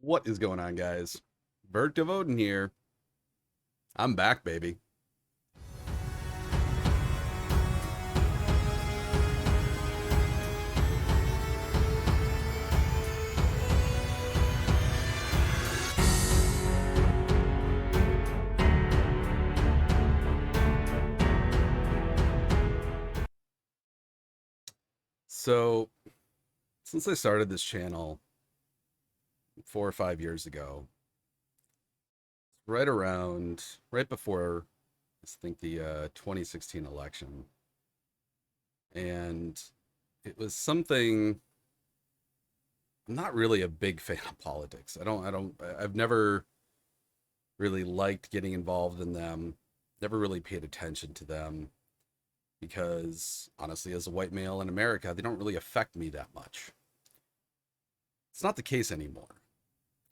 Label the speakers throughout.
Speaker 1: What is going on, guys? Bert Devoden here. I'm back, baby. So, since I started this channel 4 or 5 years ago, right before, I think the 2016 election, and it was something. I'm not really a big fan of politics. I've never really liked getting involved in them. Never really paid attention to them because honestly, as a white male in America, they don't really affect me that much. It's not the case anymore.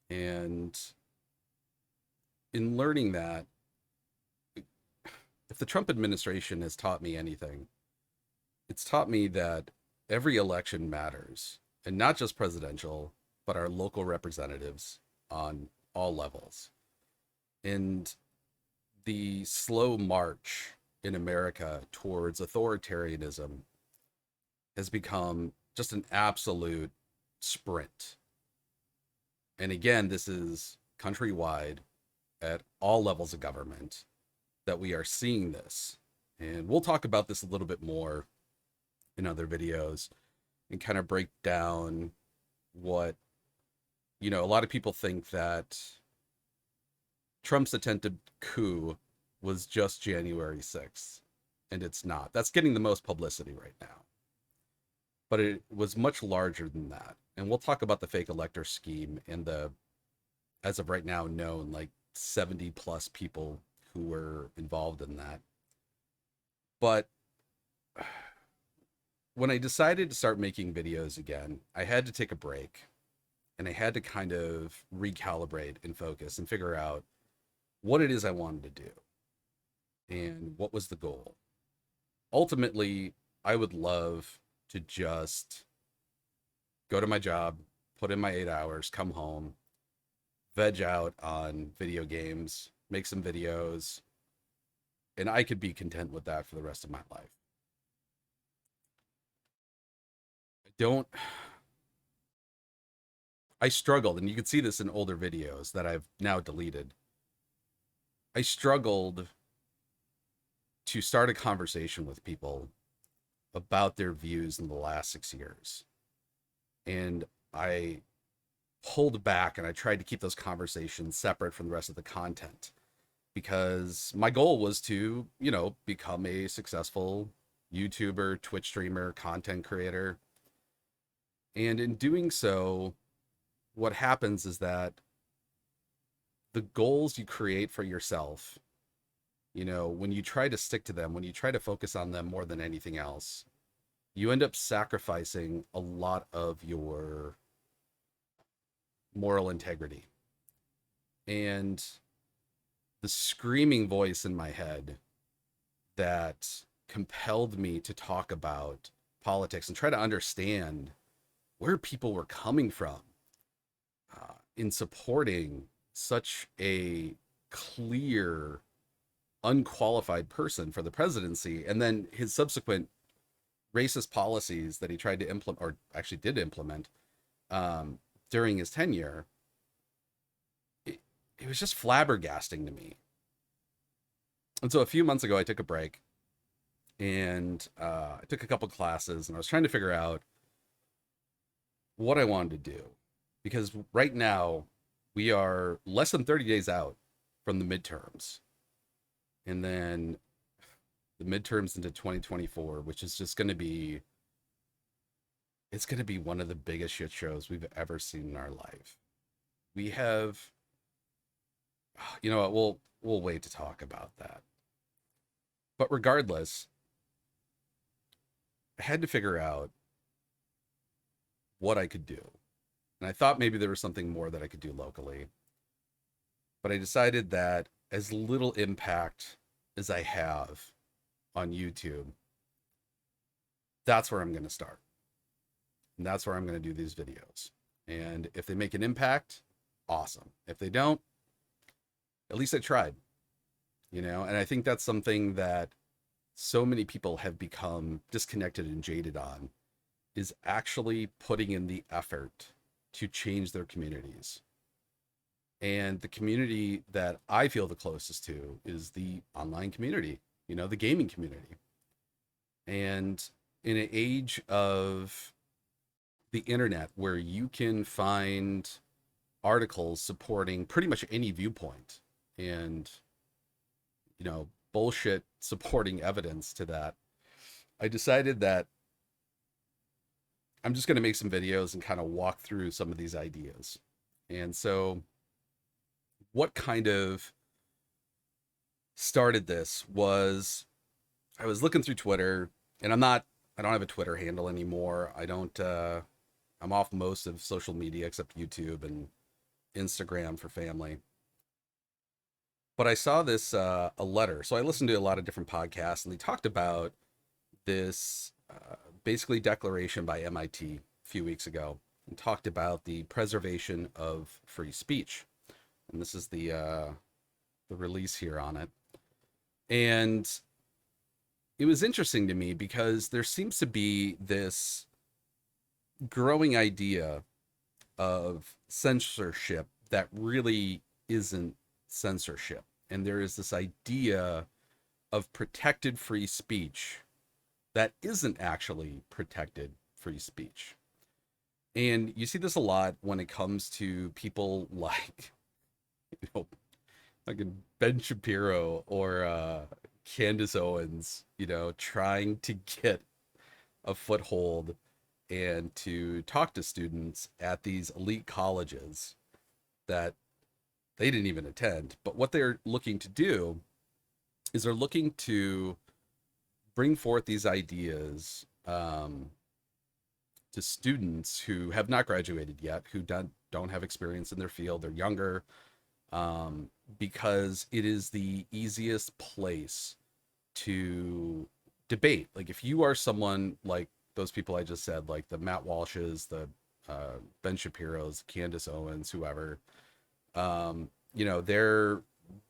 Speaker 1: And in learning that, if the Trump administration has taught me anything, it's taught me that every election matters, and not just presidential, but our local representatives on all levels. And the slow march in America towards authoritarianism has become just an absolute sprint. And again, this is countrywide at all levels of government that we are seeing this. And we'll talk about this a little bit more in other videos and kind of break down what, a lot of people think that Trump's attempted coup was just January 6th, and it's not. That's getting the most publicity right now. But it was much larger than that. And we'll talk about the fake elector scheme and the, as of right now, known like 70 plus people who were involved in that. But when I decided to start making videos again, I had to take a break and I had to kind of recalibrate and focus and figure out what it is I wanted to do and what was the goal. Ultimately, I would love to just go to my job, put in my 8 hours, come home, veg out on video games, make some videos, and I could be content with that for the rest of my life. Don't I struggled, and you can see this in older videos that I've now deleted. I struggled to start a conversation with people about their views in the last 6 years. And I pulled back and I tried to keep those conversations separate from the rest of the content because my goal was to, become a successful YouTuber, Twitch streamer, content creator. And in doing so, what happens is that the goals you create for yourself, when you try to stick to them, when you try to focus on them more than anything else, you end up sacrificing a lot of your moral integrity. And the screaming voice in my head that compelled me to talk about politics and try to understand where people were coming from in supporting such a clear, unqualified person for the presidency, and then his subsequent racist policies that he tried to implement, or actually did implement, during his tenure, it was just flabbergasting to me. And so a few months ago, I took a break and I took a couple classes and I was trying to figure out what I wanted to do. Because right now, we are less than 30 days out from the midterms. And then the midterms into 2024, which is just going to be, it's going to be one of the biggest shit shows we've ever seen in our life. We have, what, we'll wait to talk about that. But regardless, I had to figure out what I could do. And I thought maybe there was something more that I could do locally. But I decided that as little impact as I have on YouTube, that's where I'm going to start. And that's where I'm going to do these videos. And if they make an impact, awesome. If they don't, at least I tried, and I think that's something that so many people have become disconnected and jaded on, is actually putting in the effort to change their communities. And the community that I feel the closest to is the online community, the gaming community. And in an age of the internet where you can find articles supporting pretty much any viewpoint and, bullshit supporting evidence to that, I decided that I'm just going to make some videos and kind of walk through some of these ideas. And so, what kind of started this was I was looking through Twitter, and I don't have a Twitter handle anymore. I'm off most of social media except YouTube and Instagram for family. But I saw this a letter. So I listened to a lot of different podcasts, and they talked about this basically declaration by MIT a few weeks ago, and talked about the preservation of free speech. And this is the release here on it. And it was interesting to me because there seems to be this growing idea of censorship that really isn't censorship. And there is this idea of protected free speech that isn't actually protected free speech. And you see this a lot when it comes to people like, like Ben Shapiro or Candace Owens, trying to get a foothold and to talk to students at these elite colleges that they didn't even attend. But what they're looking to do is they're looking to bring forth these ideas to students who have not graduated yet, who don't have experience in their field, they're younger, because it is the easiest place to debate. Like if you are someone like those people I just said, like the Matt Walshes, the Ben Shapiro's, Candace Owens, whoever,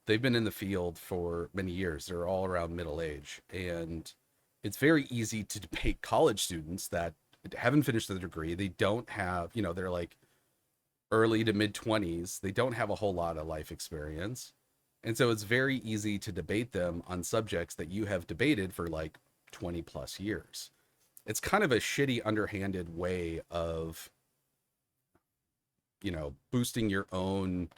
Speaker 1: they've been in the field for many years. They're all around middle age, and it's very easy to debate college students that haven't finished their degree. They don't have, they're like early to mid 20s. They don't have a whole lot of life experience. And so it's very easy to debate them on subjects that you have debated for like 20 plus years. It's kind of a shitty, underhanded way of, boosting your own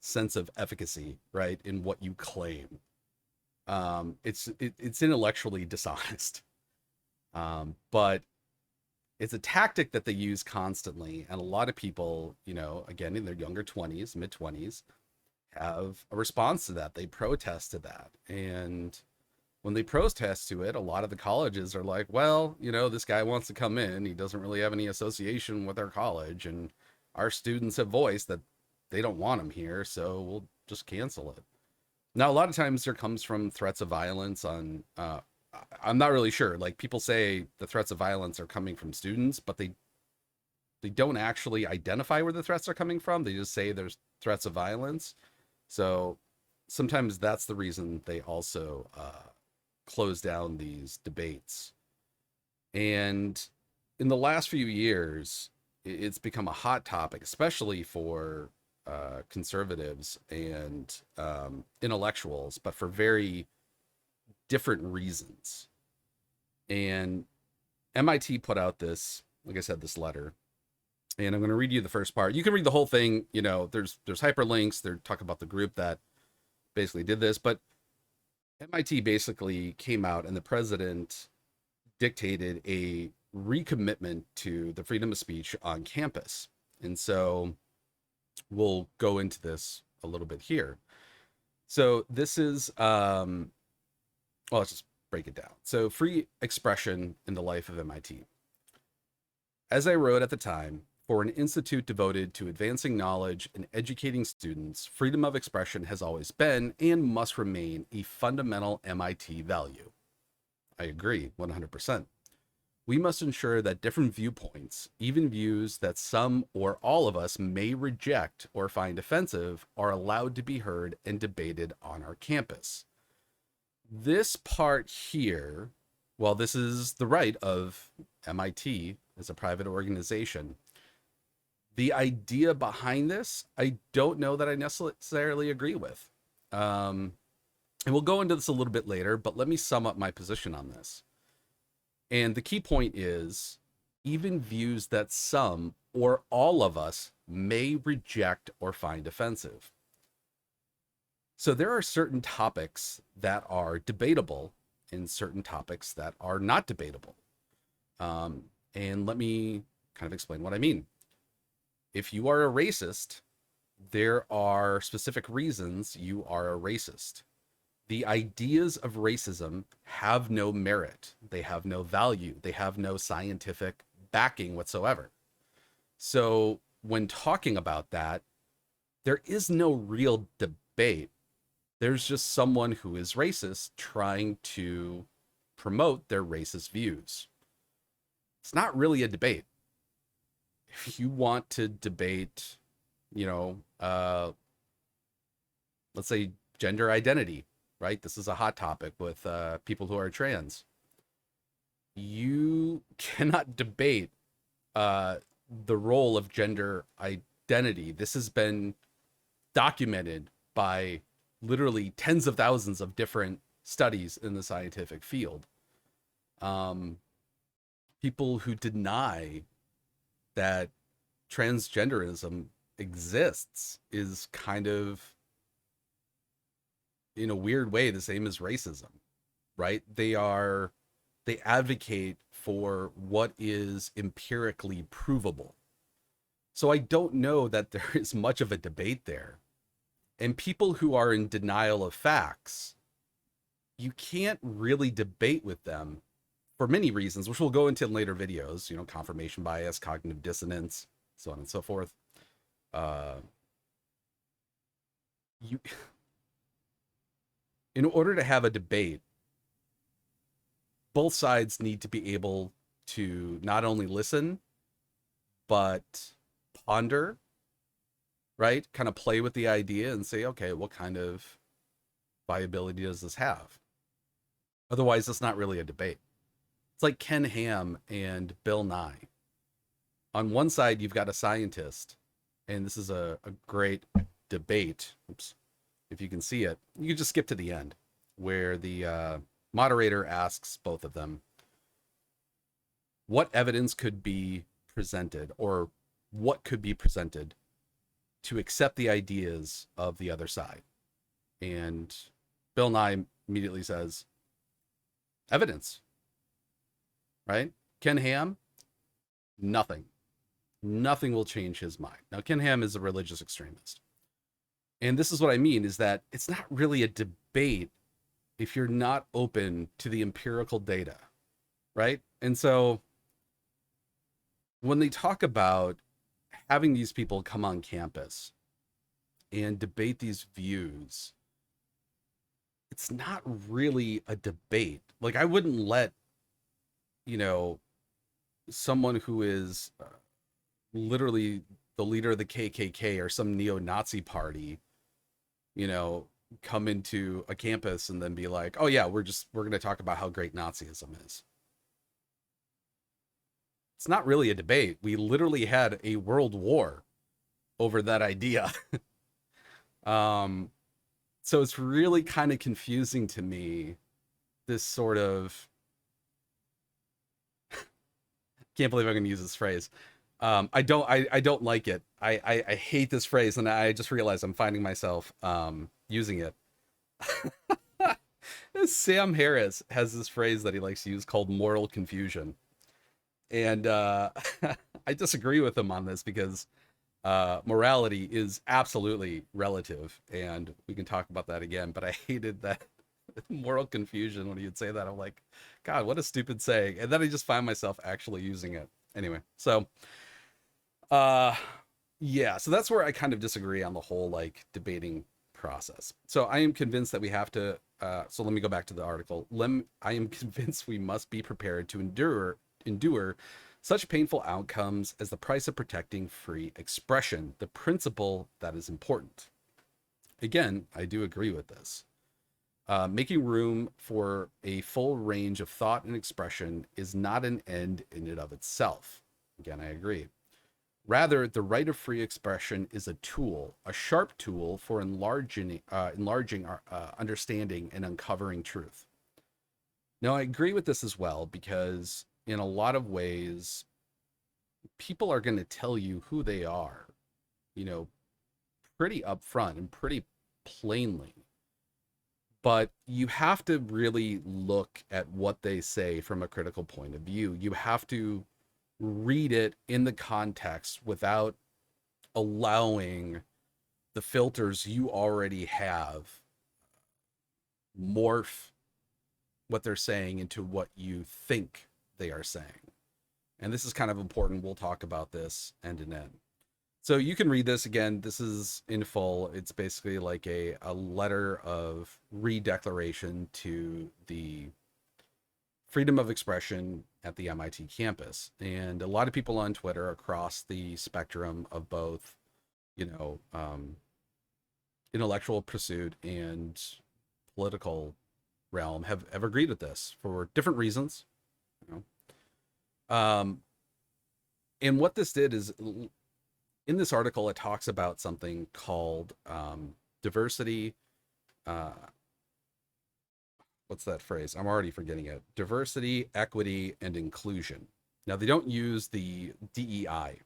Speaker 1: sense of efficacy, right, in what you claim. It's intellectually dishonest, but it's a tactic that they use constantly, and a lot of people, again in their younger 20s, mid 20s, have a response to that. They protest to that, and when they protest to it, a lot of the colleges are like, well, this guy wants to come in, he doesn't really have any association with our college, and our students have voiced that they don't want him here, so we'll just cancel it. Now, a lot of times there comes from threats of violence on, I'm not really sure. Like people say the threats of violence are coming from students, but they don't actually identify where the threats are coming from. They just say there's threats of violence. So sometimes that's the reason they also close down these debates. And in the last few years, it's become a hot topic, especially for conservatives and intellectuals, but for very different reasons. And MIT put out this, like I said, this letter, and I'm going to read you the first part. You can read the whole thing. There's hyperlinks. They're talking about the group that basically did this, but MIT basically came out, and the president dictated a recommitment to the freedom of speech on campus. And so we'll go into this a little bit here. So this is, well, let's just break it down. So free expression in the life of MIT. As I wrote at the time, for an institute devoted to advancing knowledge and educating students, freedom of expression has always been and must remain a fundamental MIT value. I agree 100%. We must ensure that different viewpoints, even views that some or all of us may reject or find offensive, are allowed to be heard and debated on our campus. This part here, well, this is the right of MIT as a private organization. The idea behind this, I don't know that I necessarily agree with. And we'll go into this a little bit later, but let me sum up my position on this. And the key point is even views that some or all of us may reject or find offensive. So there are certain topics that are debatable and certain topics that are not debatable. And let me kind of explain what I mean. If you are a racist, there are specific reasons you are a racist. The ideas of racism have no merit. They have no value. They have no scientific backing whatsoever. So when talking about that, there is no real debate. There's just someone who is racist trying to promote their racist views. It's not really a debate. If you want to debate, let's say gender identity, right? This is a hot topic with people who are trans. You cannot debate the role of gender identity. This has been documented by literally tens of thousands of different studies in the scientific field. People who deny that transgenderism exists is kind of, in a weird way, the same as racism, right? They advocate for what is empirically provable. So I don't know that there is much of a debate there. And people who are in denial of facts, you can't really debate with them for many reasons, which we'll go into in later videos, confirmation bias, cognitive dissonance, so on and so forth. In order to have a debate, both sides need to be able to not only listen, but ponder, right? Kind of play with the idea and say, okay, what kind of viability does this have? Otherwise, it's not really a debate. It's like Ken Ham and Bill Nye. On one side, you've got a scientist, and this is a great debate. Oops. If you can see it, you can just skip to the end where the moderator asks both of them, what evidence could be presented or what could be presented to accept the ideas of the other side? And Bill Nye immediately says, evidence, right? Ken Ham, nothing. Nothing will change his mind. Now, Ken Ham is a religious extremist. And this is what I mean, is that it's not really a debate if you're not open to the empirical data, right? And so when they talk about having these people come on campus and debate these views, it's not really a debate. Like, I wouldn't let, someone who is literally the leader of the KKK or some neo-Nazi party, come into a campus and then be like, oh yeah, we're going to talk about how great Nazism is. It's not really a debate. We literally had a world war over that idea. So it's really kind of confusing to me, this sort of, can't believe I'm going to use this phrase. I don't like it. I hate this phrase, and I just realized I'm finding myself using it. Sam Harris has this phrase that he likes to use called moral confusion. And I disagree with him on this because morality is absolutely relative, and we can talk about that again. But I hated that moral confusion when he would say that. I'm like, God, what a stupid saying. And then I just find myself actually using it. Anyway, so yeah, so that's where I kind of disagree on the whole debating process. So I am convinced that we have to so let me go back to the article. I am convinced we must be prepared to endure such painful outcomes as the price of protecting free expression, the principle that is important. Again, I do agree with this. Making room for a full range of thought and expression is not an end in and of itself. Again, I agree. Rather, the right of free expression is a tool, a sharp tool for enlarging our understanding and uncovering truth. Now, I agree with this as well because, in a lot of ways, people are going to tell you who they are, you know, pretty upfront and pretty plainly. But you have to really look at what they say from a critical point of view. You have to read it in the context without allowing the filters you already have morph what they're saying into what you think they are saying. And this is kind of important. We'll talk about this end to end. So you can read this again. This is in full. It's basically like a letter of re-declaration to the freedom of expression at the MIT campus. And a lot of people on Twitter across the spectrum of both, you know, intellectual pursuit and political realm have agreed with this for different reasons. You know? And what this did is, in this article, it talks about something called diversity. What's that phrase? I'm already forgetting it. Diversity, equity, and inclusion. Now, they don't use the DEI.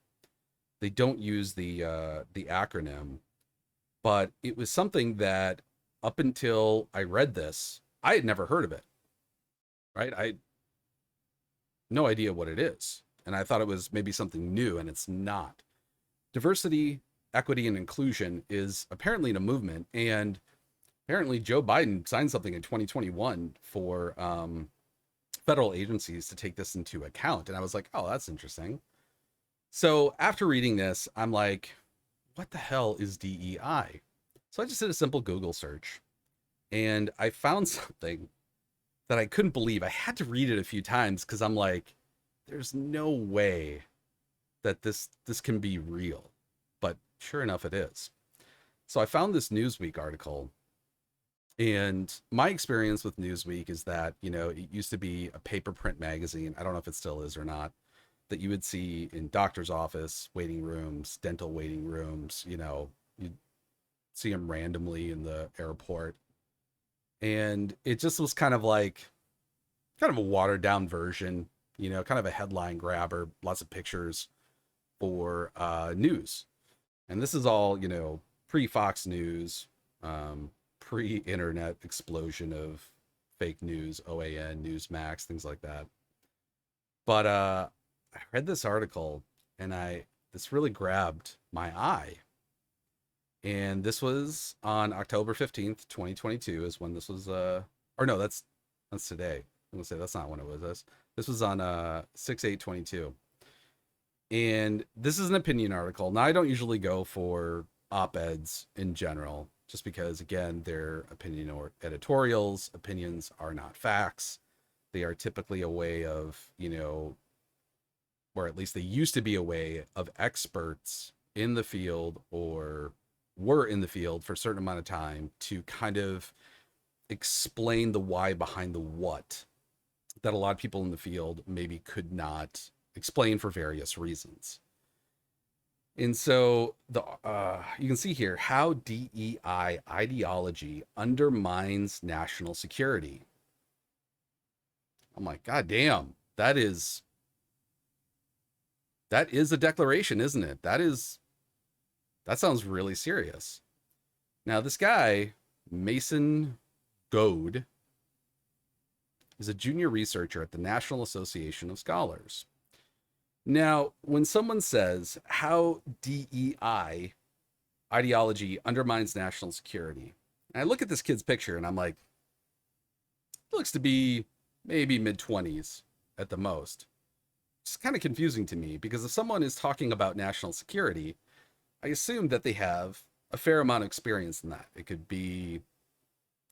Speaker 1: They don't use the acronym, but it was something that up until I read this, I had never heard of it. Right? I had no idea what it is, and I thought it was maybe something new, and it's not. Diversity, equity, and inclusion is apparently in a movement, and apparently Joe Biden signed something in 2021 for federal agencies to take this into account. And I was like, oh, that's interesting. So after reading this, I'm like, what the hell is DEI? So I just did a simple Google search, and I found something that I couldn't believe. I had to read it a few times because I'm like, there's no way that this can be real. But sure enough, it is. So I found this Newsweek article, and my experience with Newsweek is that, you know, it used to be a paper print magazine. I don't know if it still is or not, that you would see in doctor's office waiting rooms, dental waiting rooms, you know, you'd see them randomly in the airport. And it just was kind of a watered down version, you know, kind of a headline grabber, lots of pictures for news. And this is all, you know, pre-Fox News, pre-internet explosion of fake news, OAN, Newsmax, things like that. But I read this article, and this really grabbed my eye. And this was on October 15th, 2022 is when this was, or no, that's today. I'm gonna say that's not when it was. This was on 6/8/22. And this is an opinion article. Now, I don't usually go for op-eds in general, just because, again, they're opinion or editorials. Opinions are not facts. They are typically a way of, you know, or at least they used to be a way of experts in the field or were in the field for a certain amount of time to kind of explain the why behind the what that a lot of people in the field maybe could not explain for various reasons. And so you can see here how DEI ideology undermines national security. I'm like, God damn, that is a declaration, isn't it? That sounds really serious. Now, this guy, Mason Goad, is a junior researcher at the National Association of Scholars. Now, when someone says how DEI ideology undermines national security, and I look at this kid's picture and I'm like, it looks to be maybe mid-20s at the most. It's kind of confusing to me because if someone is talking about national security, I assume that they have a fair amount of experience in that. It could be,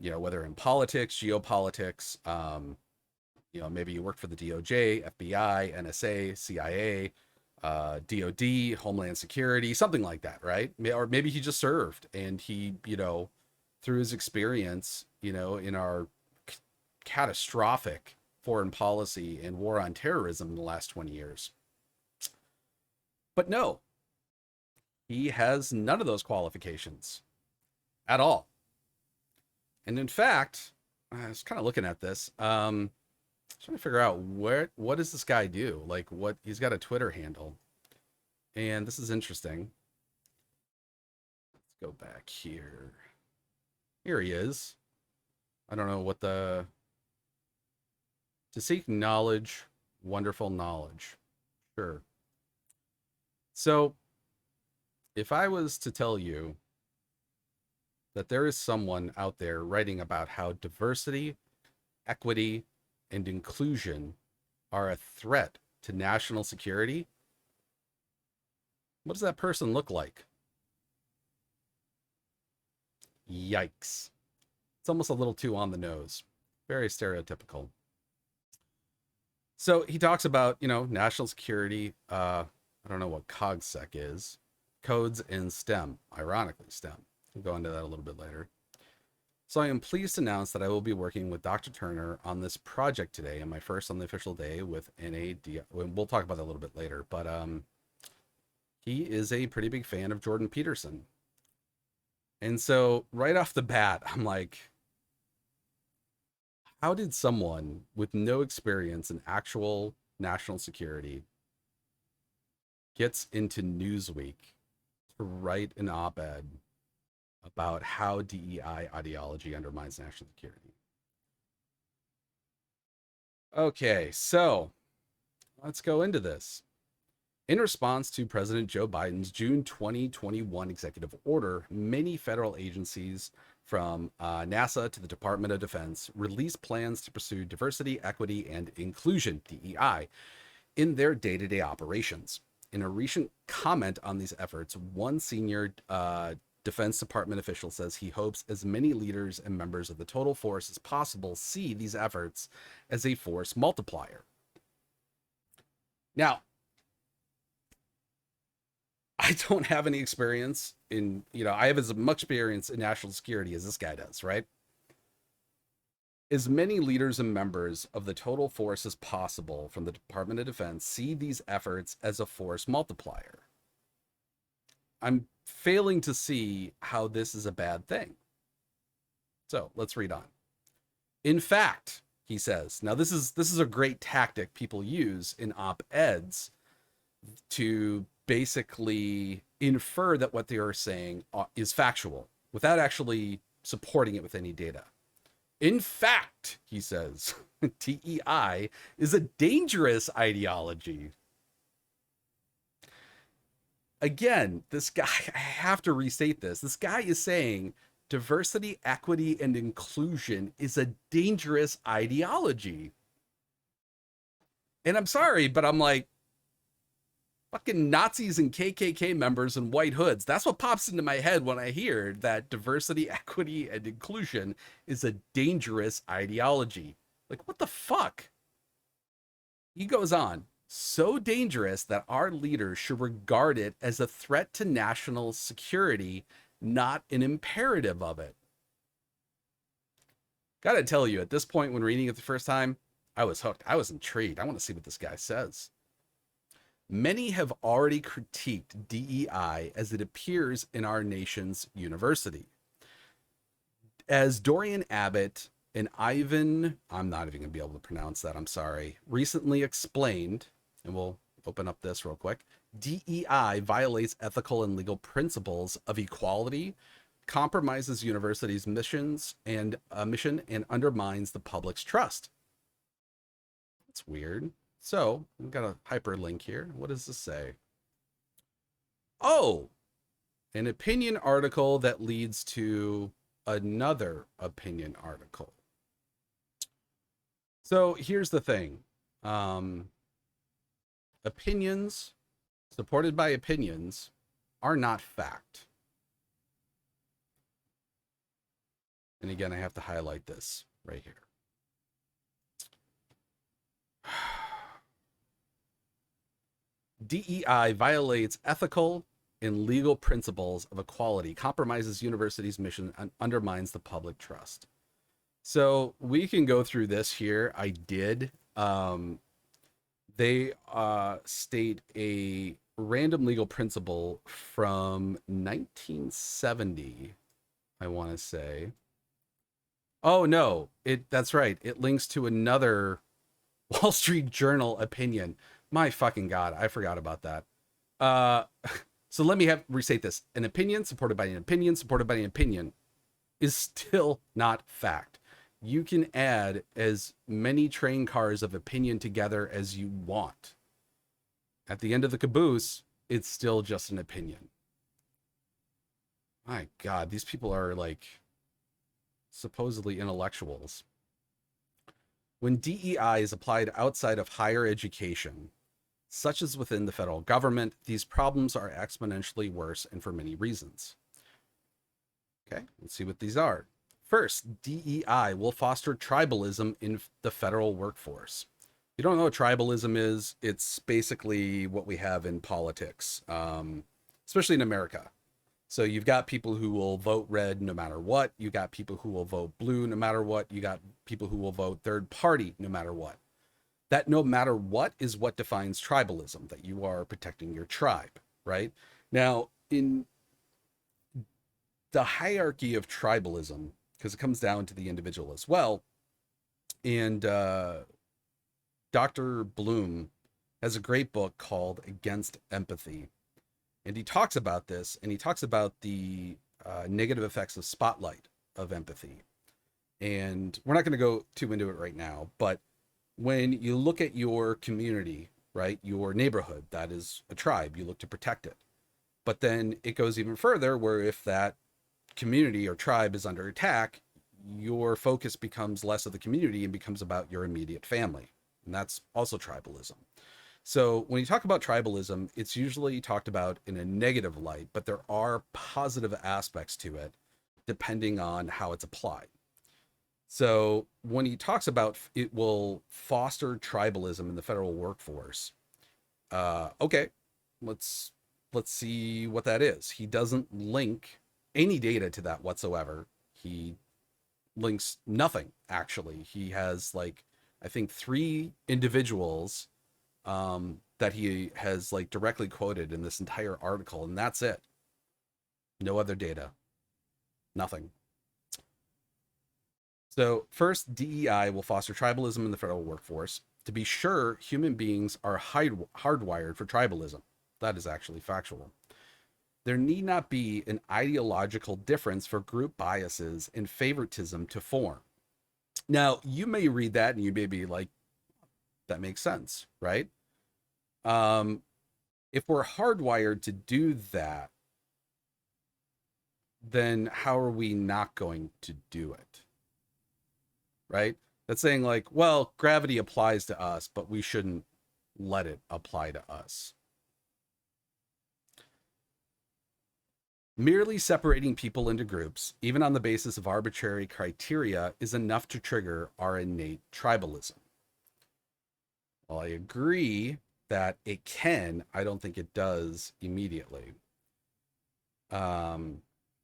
Speaker 1: you know, whether in politics, geopolitics, Maybe you worked for the DOJ, FBI, NSA, CIA, DOD, Homeland Security, something like that, right? Or maybe he just served and he, through his experience, in our catastrophic foreign policy and war on terrorism in the last 20 years. But no, he has none of those qualifications at all. And in fact, I was kind of looking at this, trying to figure out what does this guy do? Like, what he's got a Twitter handle, and this is interesting. Let's go back here. Here he is. I don't know what to seek knowledge, wonderful knowledge. Sure. So, if I was to tell you that there is someone out there writing about how diversity, equity, and inclusion are a threat to national security, what does that person look like? Yikes. It's almost a little too on the nose. Very stereotypical. So he talks about, national security. I don't know what COGSEC is. Codes in STEM, ironically STEM. We'll go into that a little bit later. So I am pleased to announce that I will be working with Dr. Turner on this project today, and my first unofficial day with NAD. We'll talk about that a little bit later, but he is a pretty big fan of Jordan Peterson. And so right off the bat, I'm like, how did someone with no experience in actual national security gets into Newsweek to write an op-ed about how DEI ideology undermines national security? Okay, so let's go into this. In response to President Joe Biden's June 2021 executive order, many federal agencies from NASA to the Department of Defense released plans to pursue diversity, equity, and inclusion, DEI, in their day-to-day operations. In a recent comment on these efforts, one senior Defense Department official says he hopes as many leaders and members of the total force as possible see these efforts as a force multiplier. Now, I don't have any experience in, I have as much experience in national security as this guy does, right? As many leaders and members of the total force as possible from the Department of Defense see these efforts as a force multiplier. I'm failing to see how this is a bad thing. So let's read on. In fact, he says, now this is a great tactic people use in op-eds to basically infer that what they are saying is factual without actually supporting it with any data. In fact, he says, DEI is a dangerous ideology. Again, this guy, I have to restate this. This guy is saying diversity, equity, and inclusion is a dangerous ideology. And I'm sorry, but I'm like, fucking Nazis and KKK members and white hoods. That's what pops into my head when I hear that diversity, equity, and inclusion is a dangerous ideology. Like, what the fuck? He goes on. So dangerous that our leaders should regard it as a threat to national security, not an imperative of it. Gotta tell you, at this point, when reading it the first time, I was hooked. I was intrigued. I want to see what this guy says. Many have already critiqued DEI as it appears in our nation's university. As Dorian Abbott and Ivan, I'm not even going to be able to pronounce that, I'm sorry, recently explained, and we'll open up this real quick, DEI violates ethical and legal principles of equality, compromises universities' mission and undermines the public's trust. That's weird. So we've got a hyperlink here. What does this say? Oh, an opinion article that leads to another opinion article. So here's the thing. Opinions supported by opinions are not fact. And again, I have to highlight this right here. DEI violates ethical and legal principles of equality, compromises universities' mission, and undermines the public trust. So we can go through this here. I did. They state a random legal principle from 1970, I want to say. Oh no, that's right. It links to another Wall Street Journal opinion. My fucking god, I forgot about that. Uh so let me have restate this. An opinion supported by an opinion supported by an opinion is still not fact. You can add as many train cars of opinion together as you want. At the end of the caboose, it's still just an opinion. My god, these people are like supposedly intellectuals. When DEI is applied outside of higher education, such as within the federal government, these problems are exponentially worse and for many reasons. Okay, let's see what these are. First, DEI will foster tribalism in the federal workforce. If you don't know what tribalism is, it's basically what we have in politics, especially in America. So you've got people who will vote red no matter what. You got people who will vote blue no matter what. You got people who will vote third party no matter what. That no matter what is what defines tribalism, that you are protecting your tribe, right? Now, in the hierarchy of tribalism, because it comes down to the individual as well, and Dr. Bloom has a great book called Against Empathy. And he talks about this, and he talks about the negative effects of spotlight of empathy. And we're not going to go too into it right now, but when you look at your community, right, your neighborhood, that is a tribe, you look to protect it. But then it goes even further, where if that community or tribe is under attack, your focus becomes less of the community and becomes about your immediate family. And that's also tribalism. So when you talk about tribalism, it's usually talked about in a negative light, but there are positive aspects to it depending on how it's applied. So when he talks about it will foster tribalism in the federal workforce, okay, let's see what that is. He doesn't link any data to that whatsoever. He links nothing, actually. He has like, I think 3 individuals that he has like directly quoted in this entire article, and that's it. No other data, nothing. So first, DEI will foster tribalism in the federal workforce. To be sure, human beings are hardwired for tribalism. That is actually factual. There need not be an ideological difference for group biases and favoritism to form. Now, you may read that and you may be like, that makes sense, right? If we're hardwired to do that, then how are we not going to do it? Right? That's saying like, well, gravity applies to us, but we shouldn't let it apply to us. Merely separating people into groups, even on the basis of arbitrary criteria, is enough to trigger our innate tribalism. Well, I agree that it can. I don't think it does immediately.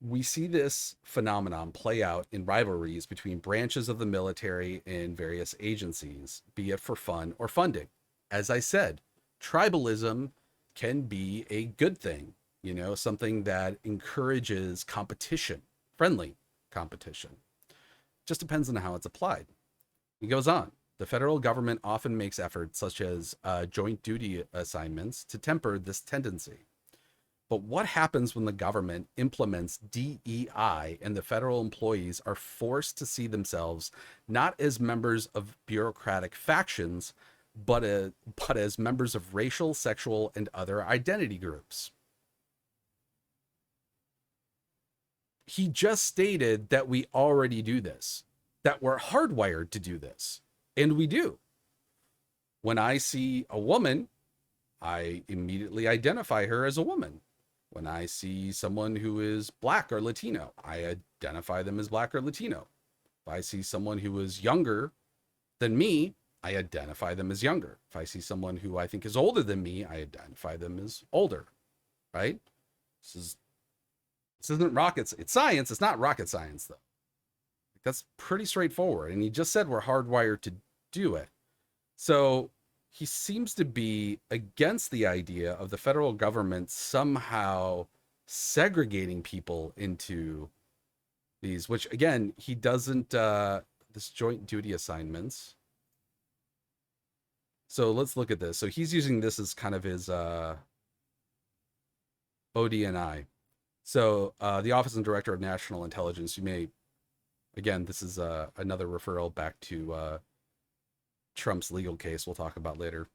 Speaker 1: We see this phenomenon play out in rivalries between branches of the military and various agencies, be it for fun or funding. As I said, tribalism can be a good thing, you know, something that encourages competition, friendly competition. Just depends on how it's applied. He goes on. The federal government often makes efforts such as joint duty assignments to temper this tendency. But what happens when the government implements DEI and the federal employees are forced to see themselves not as members of bureaucratic factions, but as members of racial, sexual, and other identity groups? He just stated that we already do this, that we're hardwired to do this, and we do. When I see a woman, I immediately identify her as a woman. When I see someone who is Black or Latino, I identify them as Black or Latino. If I see someone who is younger than me, I identify them as younger. If I see someone who I think is older than me, I identify them as older, right? This is this isn't rockets. It's science. It's not rocket science though. That's pretty straightforward. And he just said we're hardwired to do it. So he seems to be against the idea of the federal government somehow segregating people into these, which again, he doesn't, this joint duty assignments. So let's look at this. So he's using this as kind of his ODNI. So the Office and Director of National Intelligence, you may, again, this is another referral back to Trump's legal case we'll talk about later.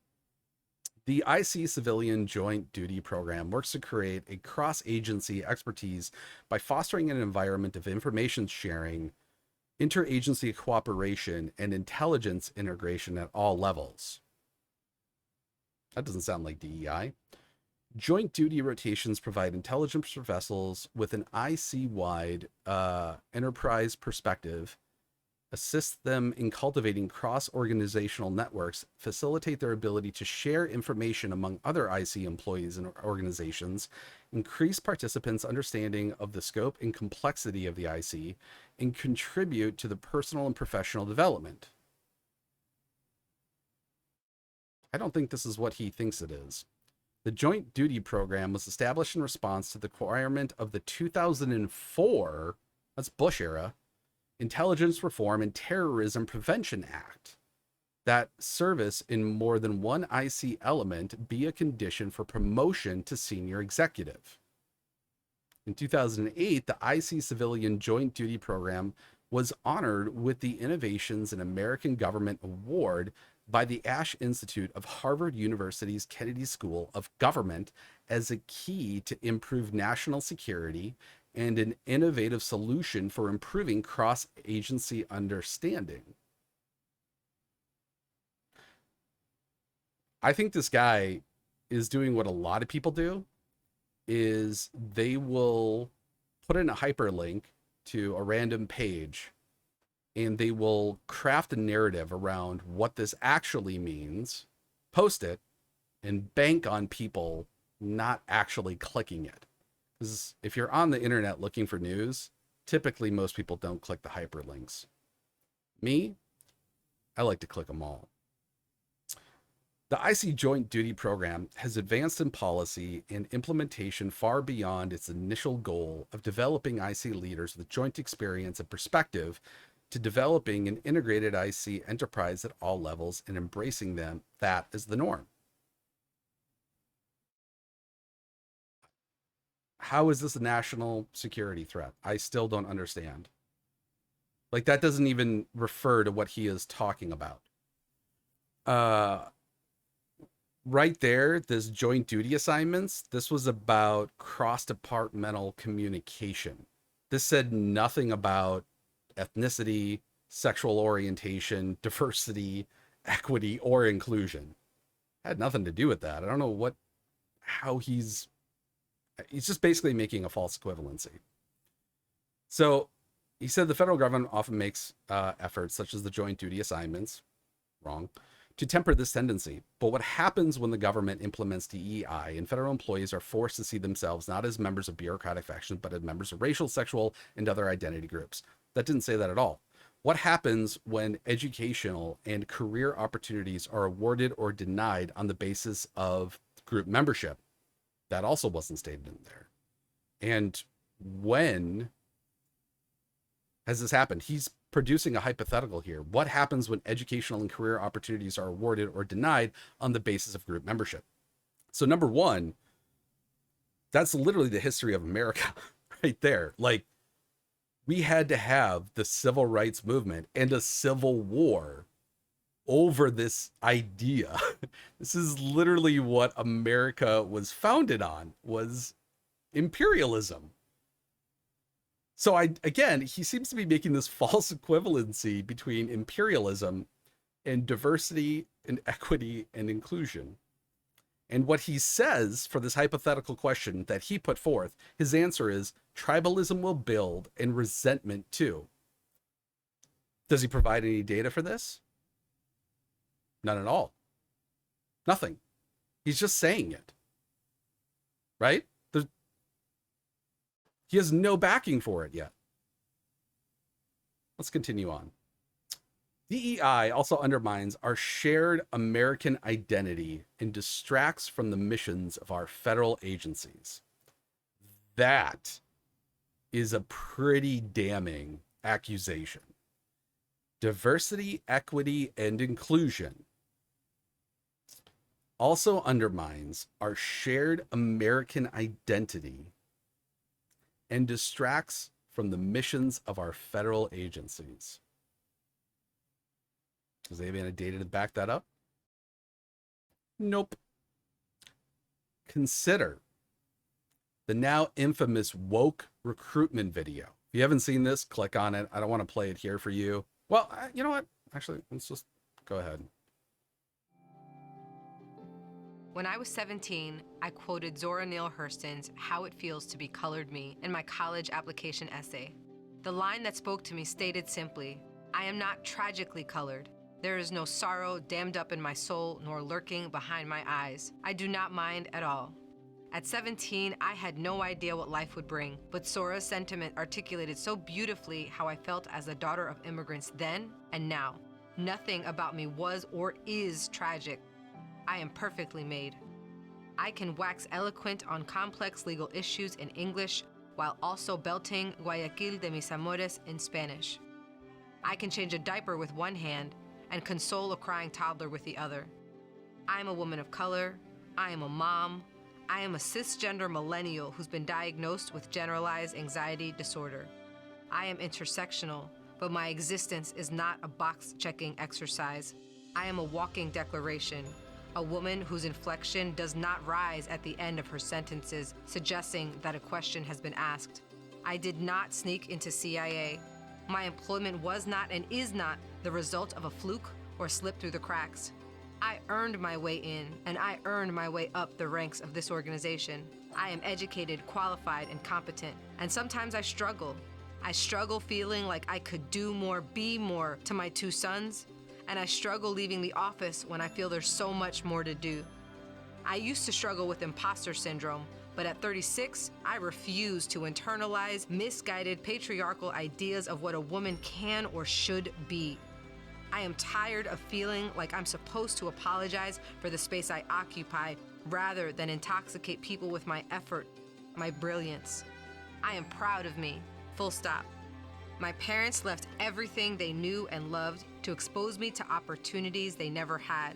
Speaker 1: The IC Civilian Joint Duty Program works to create a cross-agency expertise by fostering an environment of information sharing, interagency cooperation, and intelligence integration at all levels. That doesn't sound like DEI. Joint duty rotations provide intelligence vessels with an IC-wide enterprise perspective, assist them in cultivating cross-organizational networks, facilitate their ability to share information among other IC employees and organizations, increase participants' understanding of the scope and complexity of the IC, and contribute to the personal and professional development. I don't think this is what he thinks it is. The Joint Duty Program was established in response to the requirement of the 2004, that's Bush era, Intelligence Reform and Terrorism Prevention Act, that service in more than one IC element be a condition for promotion to senior executive. In 2008, the IC Civilian Joint Duty Program was honored with the Innovations in American Government Award by the Ash Institute of Harvard University's Kennedy School of Government as a key to improve national security and an innovative solution for improving cross-agency understanding. I think this guy is doing what a lot of people do, is they will put in a hyperlink to a random page and they will craft a narrative around what this actually means, post it, and bank on people not actually clicking it. Because if you're on the internet looking for news, typically most people don't click the hyperlinks. Me, I like to click them all. The IC Joint Duty Program has advanced in policy and implementation far beyond its initial goal of developing IC leaders with joint experience and perspective to developing an integrated IC enterprise at all levels and embracing that as the norm. How is this a national security threat? I still don't understand. Like, that doesn't even refer to what he is talking about. Right there, this joint duty assignments, this was about cross-departmental communication. This said nothing about ethnicity, sexual orientation, diversity, equity, or inclusion. It had nothing to do with that. I don't know how he's just basically making a false equivalency. So he said the federal government often makes efforts such as the joint duty assignments, wrong, to temper this tendency. But what happens when the government implements DEI and federal employees are forced to see themselves not as members of bureaucratic factions, but as members of racial, sexual, and other identity groups? That didn't say that at all. What happens when educational and career opportunities are awarded or denied on the basis of group membership? That also wasn't stated in there. And when has this happened? He's producing a hypothetical here. What happens when educational and career opportunities are awarded or denied on the basis of group membership? So number one, that's literally the history of America right there. Like, we had to have the civil rights movement and a civil war over this idea. This is literally what America was founded on, was imperialism. So again, he seems to be making this false equivalency between imperialism and diversity and equity and inclusion. And what he says for this hypothetical question that he put forth, his answer is tribalism will build and resentment too. Does he provide any data for this? None at all. Nothing. He's just saying it. Right? He has no backing for it yet. Let's continue on. DEI also undermines our shared American identity and distracts from the missions of our federal agencies. That is a pretty damning accusation. Diversity, equity, and inclusion also undermines our shared American identity and distracts from the missions of our federal agencies. Does anybody have any data to back that up? Nope. Consider the now infamous woke recruitment video. If you haven't seen this, click on it. I don't want to play it here for you. Well, you know what? Actually, let's just go ahead.
Speaker 2: When I was 17, I quoted Zora Neale Hurston's How It Feels to Be Colored Me in my college application essay. The line that spoke to me stated simply, I am not tragically colored. There is no sorrow dammed up in my soul nor lurking behind my eyes. I do not mind at all. At 17, I had no idea what life would bring, but Zora's sentiment articulated so beautifully how I felt as a daughter of immigrants then and now. Nothing about me was or is tragic. I am perfectly made. I can wax eloquent on complex legal issues in English while also belting Guayaquil de mis amores in Spanish. I can change a diaper with one hand and console a crying toddler with the other. I am a woman of color. I am a mom. I am a cisgender millennial who's been diagnosed with generalized anxiety disorder. I am intersectional, but my existence is not a box-checking exercise. I am a walking declaration, a woman whose inflection does not rise at the end of her sentences, suggesting that a question has been asked. I did not sneak into CIA. My employment was not and is not the result of a fluke or slip through the cracks. I earned my way in, and I earned my way up the ranks of this organization. I am educated, qualified, and competent, and sometimes I struggle. I struggle feeling like I could do more, be more to my two sons, and I struggle leaving the office when I feel there's so much more to do. I used to struggle with imposter syndrome, but at 36, I refuse to internalize misguided patriarchal ideas of what a woman can or should be. I am tired of feeling like I'm supposed to apologize for the space I occupy rather than intoxicate people with my effort, my brilliance. I am proud of me, full stop. My parents left everything they knew and loved to expose me to opportunities they never had.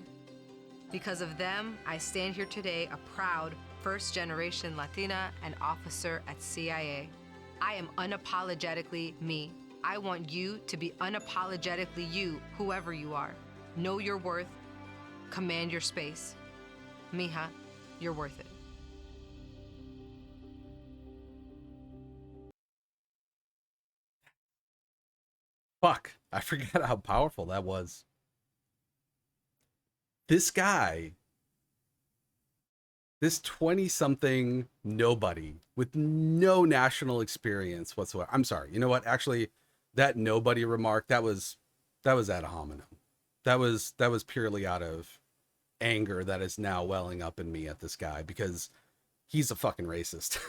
Speaker 2: Because of them, I stand here today a proud first-generation Latina and officer at CIA. I am unapologetically me. I want you to be unapologetically you, whoever you are. Know your worth. Command your space. Mija, you're worth it.
Speaker 1: Fuck, I forgot how powerful that was. This guy, this 20-something nobody with no national experience whatsoever. I'm sorry. You know what? Actually, that nobody remark, that was ad hominem. That was purely out of anger that is now welling up in me at this guy because he's a fucking racist.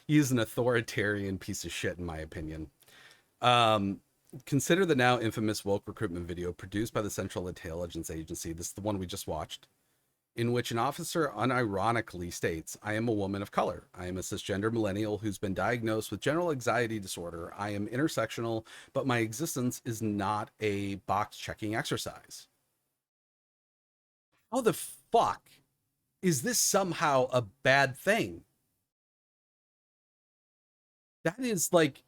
Speaker 1: He's an authoritarian piece of shit, in my opinion. Consider the now infamous woke recruitment video produced by the Central Intelligence Agency. This is the one we just watched, in which an officer unironically states, I am a woman of color. I am a cisgender millennial who's been diagnosed with general anxiety disorder. I am intersectional, but my existence is not a box-checking exercise. How the fuck is this somehow a bad thing? That is like,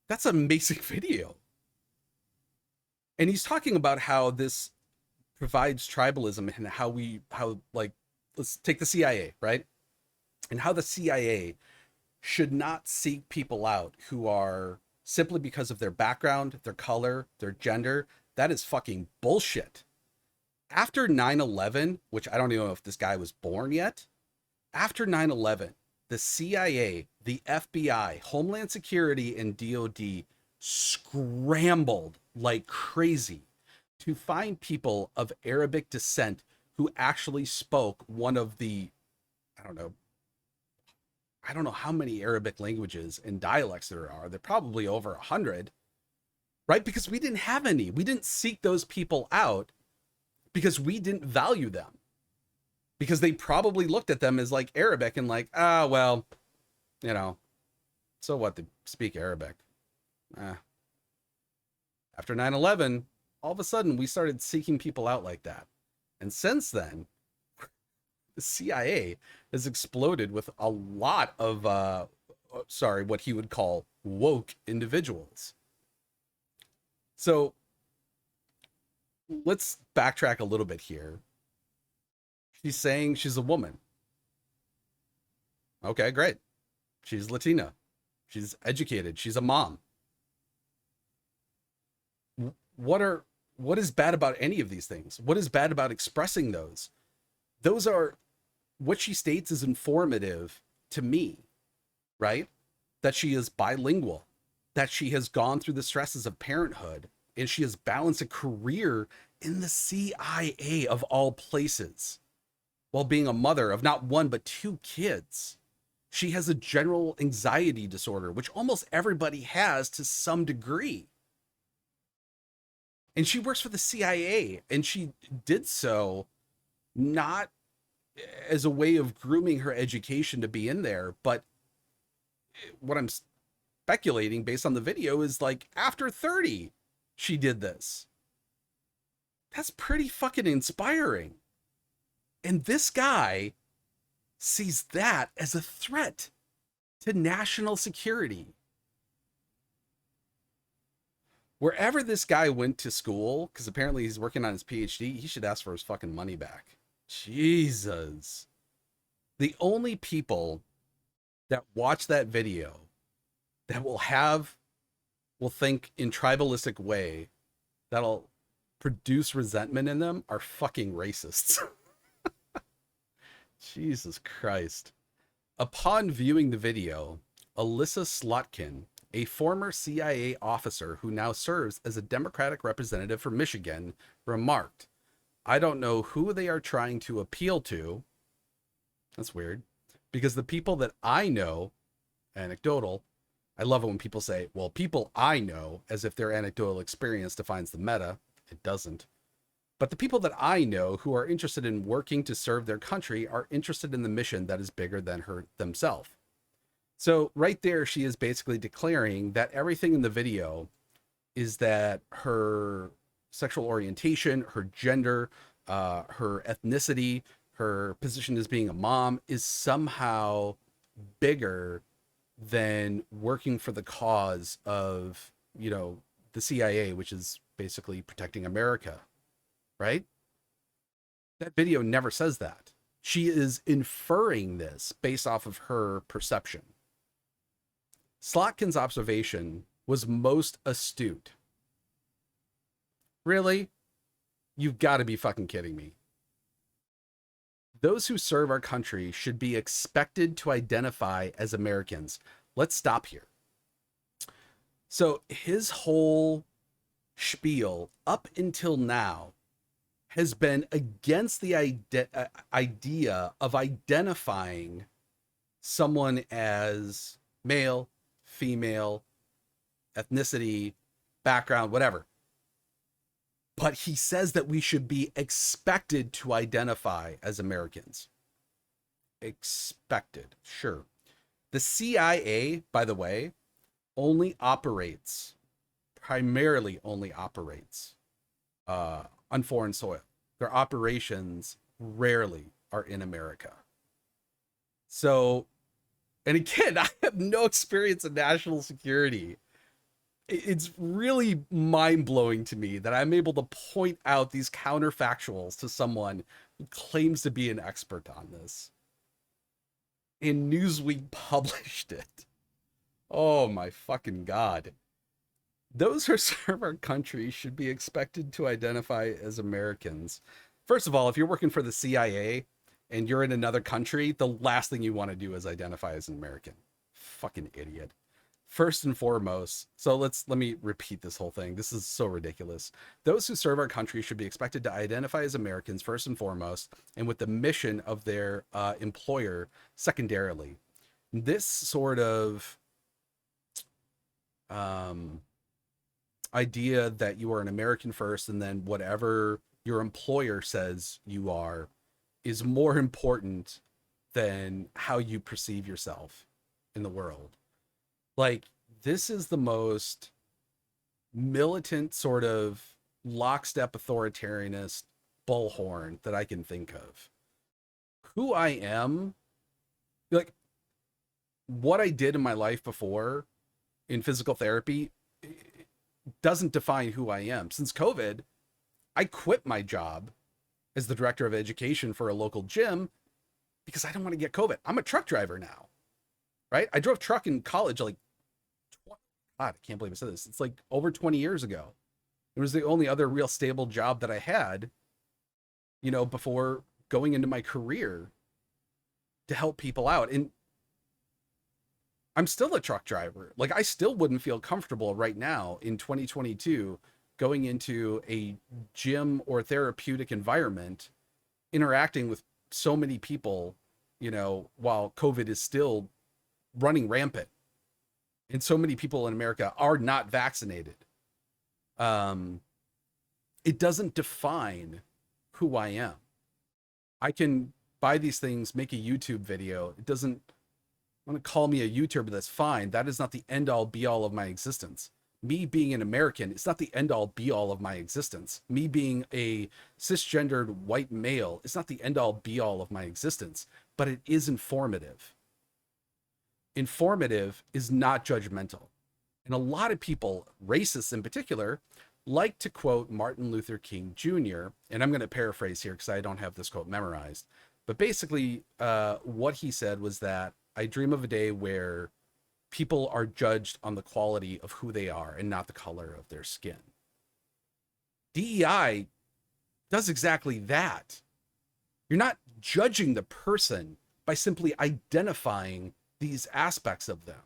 Speaker 1: that's an amazing video. And he's talking about how this provides tribalism and how like, let's take the CIA, right? And how the CIA should not seek people out who are simply because of their background, their color, their gender. That is fucking bullshit. After 9/11, which I don't even know if this guy was born yet, after 9/11, the CIA, the FBI, Homeland Security, and DOD scrambled like crazy to find people of Arabic descent who actually spoke one of the, I don't know, I don't know how many Arabic languages and dialects there are. They're probably over 100, right? Because we didn't have any. We didn't seek those people out because we didn't value them. Because they probably looked at them as like Arabic and like, ah, well, you know, so what? They speak Arabic. After 9/11, all of a sudden we started seeking people out like that. And since then, the CIA has exploded with a lot of, what he would call woke individuals. So let's backtrack a little bit here. She's saying she's a woman. Okay, great. She's Latina. She's educated. She's a mom. What is bad about any of these things? What is bad about expressing those? Those are what she states is informative to me, right? That she is bilingual, that she has gone through the stresses of parenthood, and she has balanced a career in the CIA of all places, while being a mother of not one but two kids. She has a general anxiety disorder, which almost everybody has to some degree. And she works for the CIA, and she did so not as a way of grooming her education to be in there, but what I'm speculating based on the video is like after 30, she did this. That's pretty fucking inspiring. And this guy sees that as a threat to national security. Wherever this guy went to school, because apparently he's working on his PhD, he should ask for his fucking money back. Jesus. The only people that watch that video that will think in tribalistic way that'll produce resentment in them are fucking racists. Jesus Christ. Upon viewing the video, Alyssa Slotkin, a former CIA officer who now serves as a Democratic representative for Michigan, remarked, "I don't know who they are trying to appeal to." That's weird. Because the people that I know, anecdotal, I love it when people say, well, people I know, as if their anecdotal experience defines the meta. It doesn't. But the people that I know who are interested in working to serve their country are interested in the mission that is bigger than themselves. So right there, she is basically declaring that everything in the video is that her sexual orientation, her gender, her ethnicity, her position as being a mom is somehow bigger than working for the cause of, the CIA, which is basically protecting America, right? That video never says that. She is inferring this based off of her perception. Slotkin's observation was most astute. Really? You've got to be fucking kidding me. Those who serve our country should be expected to identify as Americans. Let's stop here. So his whole spiel up until now has been against the idea of identifying someone as male, female, ethnicity, background, whatever. But he says that we should be expected to identify as Americans. Expected, sure. The CIA, by the way, primarily only operates on foreign soil. Their operations rarely are in America. So, and again, I have no experience in national security. It's really mind-blowing to me that I'm able to point out these counterfactuals to someone who claims to be an expert on this. And Newsweek published it. Oh my fucking God. Those who serve our country should be expected to identify as Americans. First of all, if you're working for the CIA and you're in another country, the last thing you want to do is identify as an American. Fucking idiot. First and foremost, so let me repeat this whole thing. This is so ridiculous. Those who serve our country should be expected to identify as Americans first and foremost, and with the mission of their employer secondarily. This sort of um, idea that you are an American first, and then whatever your employer says you are, is more important than how you perceive yourself in the world. Like, this is the most militant sort of lockstep authoritarianist bullhorn that I can think of. Who I am, like what I did in my life before in physical therapy, doesn't define who I am. Since COVID, I quit my job as the director of education for a local gym because I don't want to get COVID. I'm a truck driver now, right? I drove truck in college like, God, I can't believe I said this. It's like over 20 years ago. It was the only other real stable job that I had, before going into my career to help people out. And I'm still a truck driver. Like, I still wouldn't feel comfortable right now in 2022 going into a gym or therapeutic environment, interacting with so many people, while COVID is still running rampant. And so many people in America are not vaccinated. It doesn't define who I am. I can buy these things, make a YouTube video. It doesn't want to call me a YouTuber. That's fine. That is not the end all be all of my existence. Me being an American, it's not the end all be all of my existence. Me being a cisgendered white male, it's not the end all be all of my existence, but it is informative. Informative is not judgmental. And a lot of people, racists in particular, like to quote Martin Luther King Jr., and I'm going to paraphrase here because I don't have this quote memorized. But basically, what he said was that I dream of a day where people are judged on the quality of who they are and not the color of their skin. DEI does exactly that. You're not judging the person by simply identifying these aspects of them.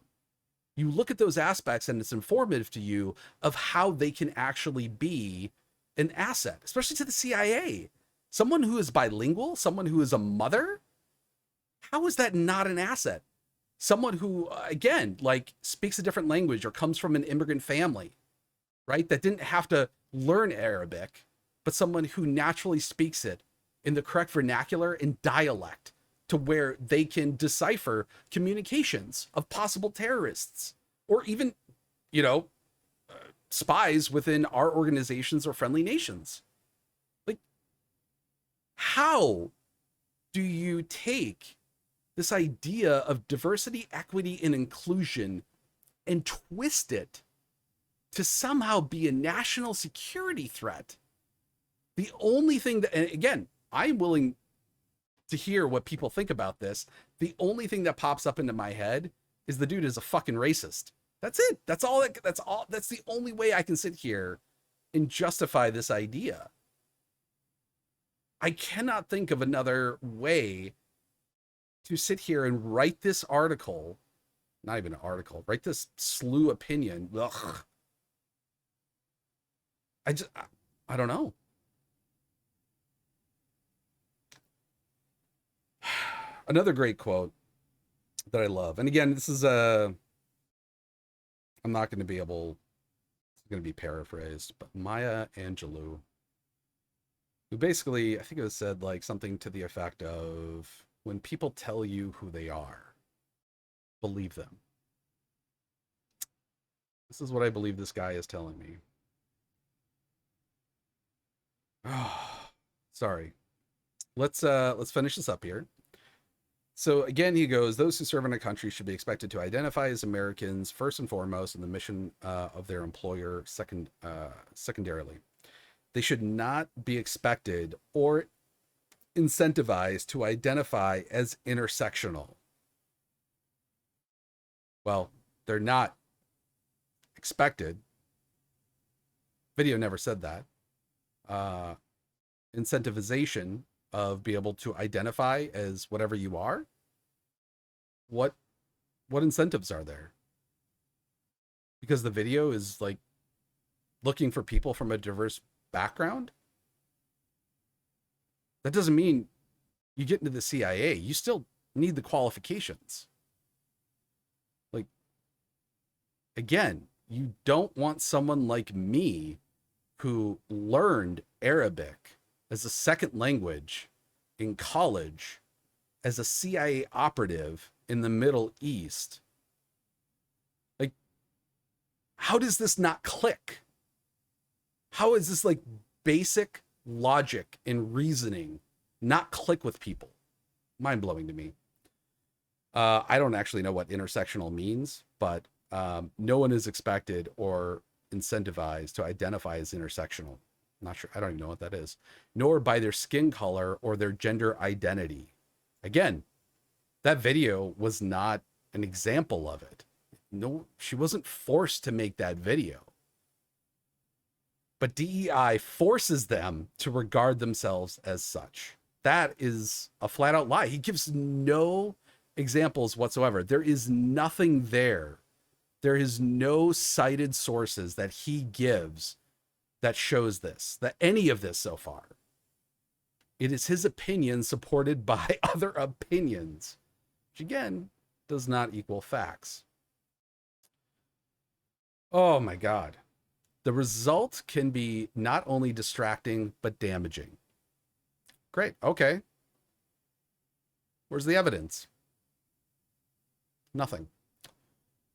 Speaker 1: You look at those aspects and it's informative to you of how they can actually be an asset, especially to the CIA. Someone who is bilingual, someone who is a mother, how is that not an asset? Someone who, again, like speaks a different language or comes from an immigrant family, right? That didn't have to learn Arabic, but someone who naturally speaks it in the correct vernacular and dialect to where they can decipher communications of possible terrorists or even, spies within our organizations or friendly nations. Like, how do you take this idea of diversity, equity, and inclusion and twist it to somehow be a national security threat? The only thing that, and again, I'm willing to hear what people think about this. The only thing that pops up into my head is the dude is a fucking racist. That's it. That's all. That's the only way I can sit here and justify this idea. I cannot think of another way to sit here and write this article, not even an article, write this slew opinion. Ugh. I don't know. Another great quote that I love. And again, this is I'm not going to be able, it's going to be paraphrased, but Maya Angelou, who basically, I think it was said like something to the effect of, when people tell you who they are, believe them. This is what I believe this guy is telling me. Oh, sorry. Let's finish this up here. So again, he goes, those who serve in a country should be expected to identify as Americans first and foremost, and the mission of their employer secondarily. They should not be expected or incentivized to identify as intersectional. Well, they're not expected. Video never said that. Incentivization of be able to identify as whatever you are. What incentives are there? because the video is like looking for people from a diverse background. That doesn't mean you get into the CIA. You still need the qualifications. Like, again, you don't want someone like me who learned Arabic as a second language in college as a CIA operative in the Middle East. Like, how does this not click? How is this like basic logic and reasoning not click with people? Mind blowing to me. I don't actually know what intersectional means, but no one is expected or incentivized to identify as intersectional. I'm not sure. I don't even know what that is. Nor by their skin color or their gender identity. Again, that video was not an example of it. No, she wasn't forced to make that video. But DEI forces them to regard themselves as such. That is a flat out lie. He gives no examples whatsoever. There is nothing there. There is no cited sources that he gives that shows this, that any of this so far. It is his opinion supported by other opinions, which again does not equal facts. Oh my God. The result can be not only distracting, but damaging. Great. Okay. Where's the evidence? Nothing.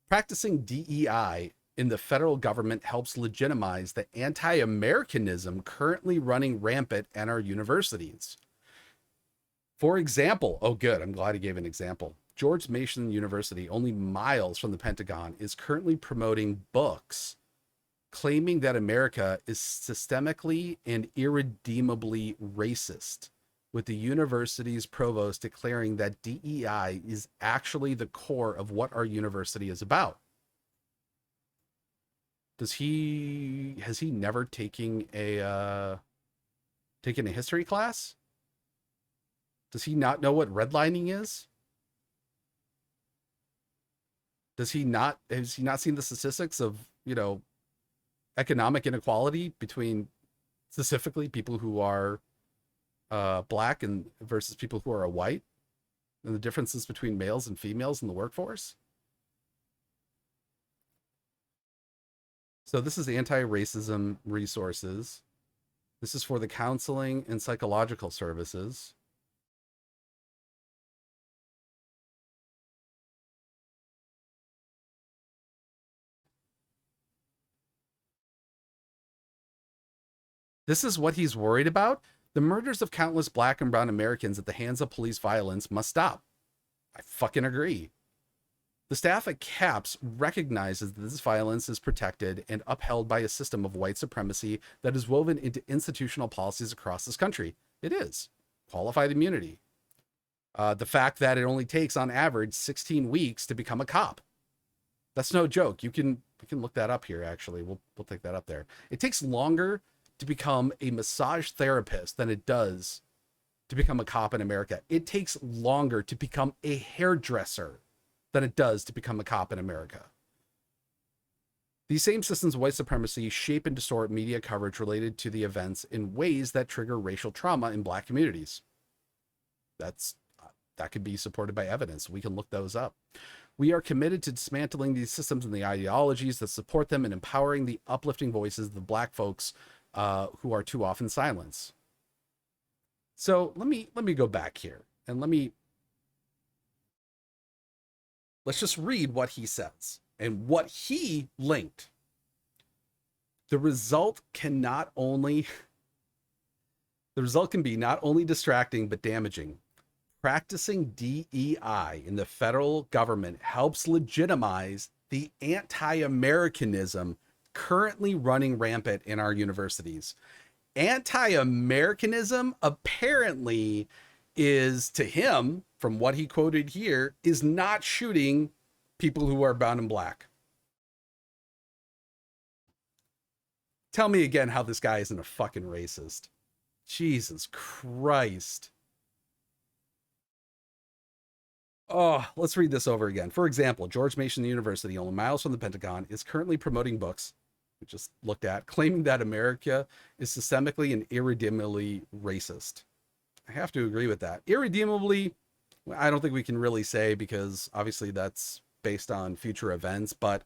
Speaker 1: Practicing DEI in the federal government helps legitimize the anti-Americanism currently running rampant at our universities. For example, oh good, I'm glad he gave an example. George Mason University, only miles from the Pentagon, is currently promoting books claiming that America is systemically and irredeemably racist, with the university's provost declaring that DEI is actually the core of what our university is about. Has he never taken a history class? Does he not know what redlining is? Has he not seen the statistics of, economic inequality between specifically people who are black and versus people who are white, and the differences between males and females in the workforce? So this is anti-racism resources. This is for the counseling and psychological services. This is what he's worried about. The murders of countless black and brown Americans at the hands of police violence must stop. I fucking agree. The staff at CAPS recognizes that this violence is protected and upheld by a system of white supremacy that is woven into institutional policies across this country. It is. Qualified immunity. The fact that it only takes, on average, 16 weeks to become a cop. That's no joke. We can look that up here, actually. We'll take that up there. It takes longer to become a massage therapist than it does to become a cop in America. It takes longer to become a hairdresser than it does to become a cop in America. These same systems of white supremacy shape and distort media coverage related to the events in ways that trigger racial trauma in black communities. That could be supported by evidence. We can look those up. We are committed to dismantling these systems and the ideologies that support them and empowering the uplifting voices of the black folks who are too often silenced. So let me go back here and let's just read what he says and what he linked. The result can be not only distracting but damaging. Practicing DEI in the federal government helps legitimize the anti-Americanism currently running rampant in our universities. Anti-Americanism apparently is, to him, from what he quoted here, is not shooting people who are brown and black. Tell me again how this guy isn't a fucking racist. Jesus Christ. Oh, let's read this over again. For example, George Mason University, only miles from the Pentagon, is currently promoting books we just looked at, claiming that America is systemically and irredeemably racist. I have to agree with that. Irredeemably, I don't think we can really say because obviously that's based on future events. But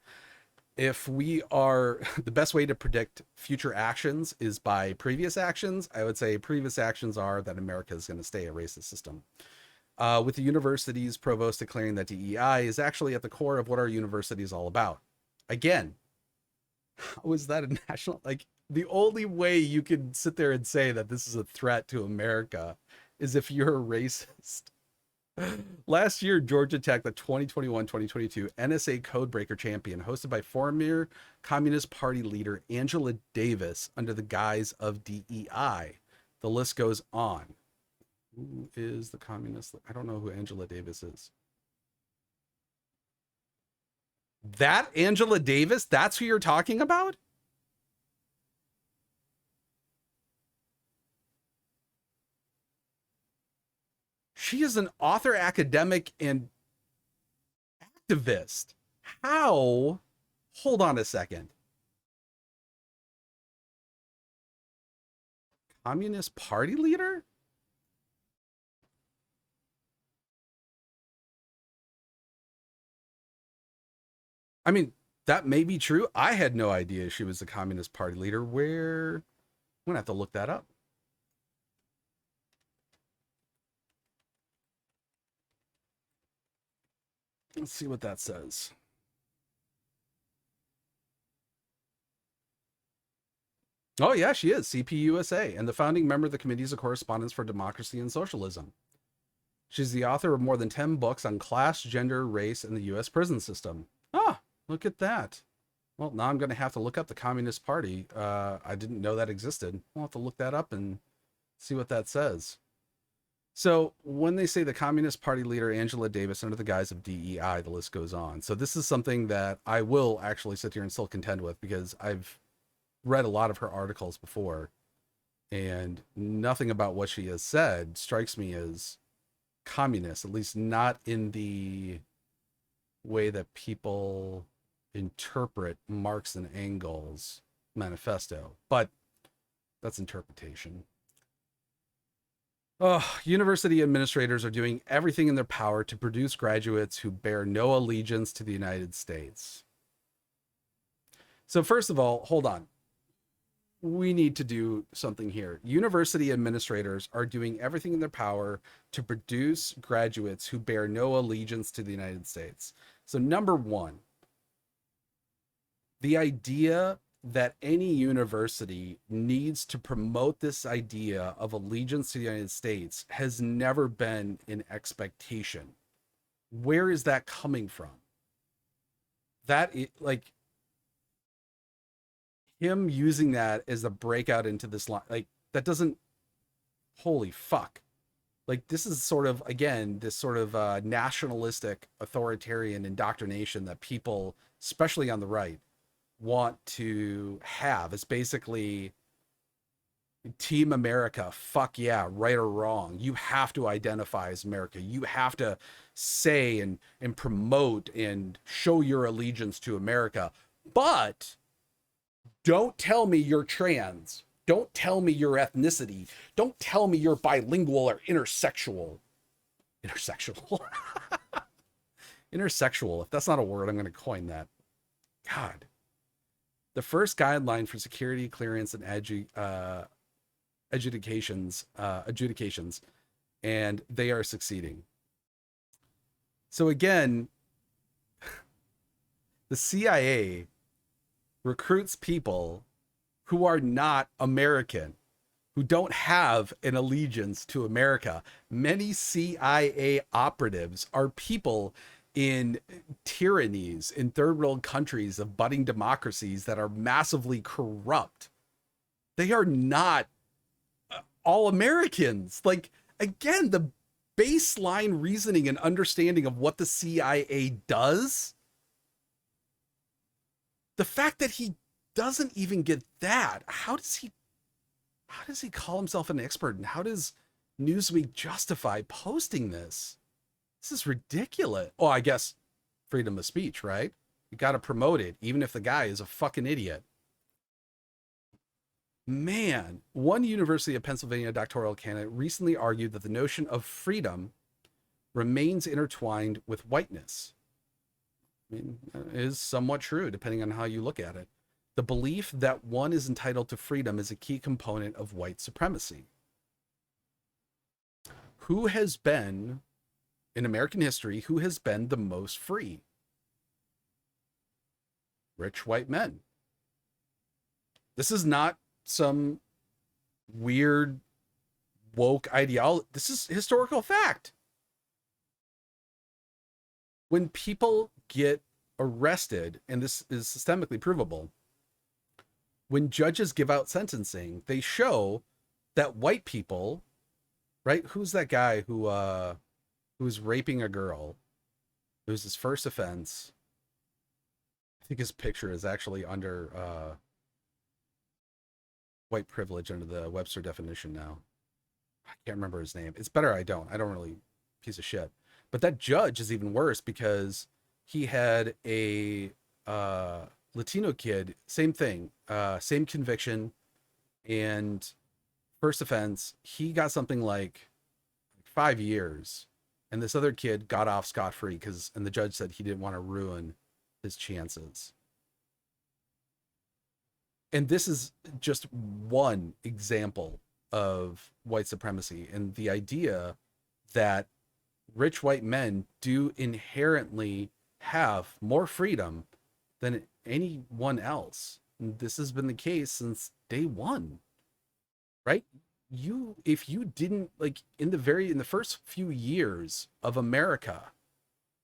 Speaker 1: if we are, the best way to predict future actions is by previous actions. I would say previous actions are that America is going to stay a racist system. With the university's provost declaring that DEI is actually at the core of what our university is all about. Again, how is that a national? Like, the only way you can sit there and say that this is a threat to America is if you're a racist. Last year, Georgia Tech, the 2021-2022 NSA Codebreaker champion, hosted by former Communist Party leader Angela Davis under the guise of DEI. The list goes on. Who is the communist? I don't know who Angela Davis is. That Angela Davis? That's who you're talking about? She is an author, academic, and activist. How? Hold on a second. Communist Party leader? I mean, that may be true. I had no idea she was the Communist Party leader. Where? I'm going to have to look that up. Let's see what that says. Oh, yeah, she is CPUSA and the founding member of the Committees of Correspondence for Democracy and Socialism. She's the author of more than 10 books on class, gender, race, and the U.S. prison system. Ah, look at that. Well, now I'm going to have to look up the Communist Party. I didn't know that existed. I'll have to look that up and see what that says. So when they say the Communist Party leader Angela Davis under the guise of DEI, the list goes on. So this is something that I will actually sit here and still contend with because I've read a lot of her articles before, and nothing about what she has said strikes me as communist, at least not in the way that people interpret Marx and Engels' manifesto. But that's interpretation. Oh, university administrators are doing everything in their power to produce graduates who bear no allegiance to the United States. So first of all, hold on. We need to do something here. University administrators are doing everything in their power to produce graduates who bear no allegiance to the United States. So number one, the idea that any university needs to promote this idea of allegiance to the United States has never been an expectation. Where is that coming from? That is, like, him using that as a breakout into this line, like, that doesn't, holy fuck. Like, this is sort of, again, this sort of nationalistic authoritarian indoctrination that people, especially on the right, want to have. It's basically Team America, fuck yeah, right or wrong. You have to identify as America. You have to say and promote and show your allegiance to America. But don't tell me you're trans. Don't tell me your ethnicity. Don't tell me you're bilingual or intersexual. Intersexual. Intersexual. If that's not a word, I'm going to coin that. God. The first guideline for security clearance and adjudications, and they are succeeding. So again, the CIA recruits people who are not American, who don't have an allegiance to America. Many CIA operatives are people in tyrannies in third world countries of budding democracies that are massively corrupt. They are not all Americans. Like, again, the baseline reasoning and understanding of what the CIA does, the fact that he doesn't even get that, how does he call himself an expert, and how does Newsweek justify posting this? This is ridiculous. Oh, I guess freedom of speech, right? You got to promote it, even if the guy is a fucking idiot. Man, one University of Pennsylvania doctoral candidate recently argued that the notion of freedom remains intertwined with whiteness. I mean, it is somewhat true, depending on how you look at it. The belief that one is entitled to freedom is a key component of white supremacy. Who has been, in American history, who has been the most free? Rich white men. This is not some weird woke ideology. This is historical fact. When people get arrested, and this is systemically provable, when judges give out sentencing, they show that white people, right? Who's that guy who was raping a girl? It was his first offense. I think his picture is actually under white privilege under the Webster definition now. I can't remember his name. It's better I don't. I don't really, piece of shit. But that judge is even worse because he had a Latino kid, same thing, same conviction, and first offense. He got something like 5 years, and this other kid got off scot-free and the judge said he didn't want to ruin his chances. And this is just one example of white supremacy and the idea that rich white men do inherently have more freedom than anyone else. And this has been the case since day one, right? If you didn't, like, in the first few years of America,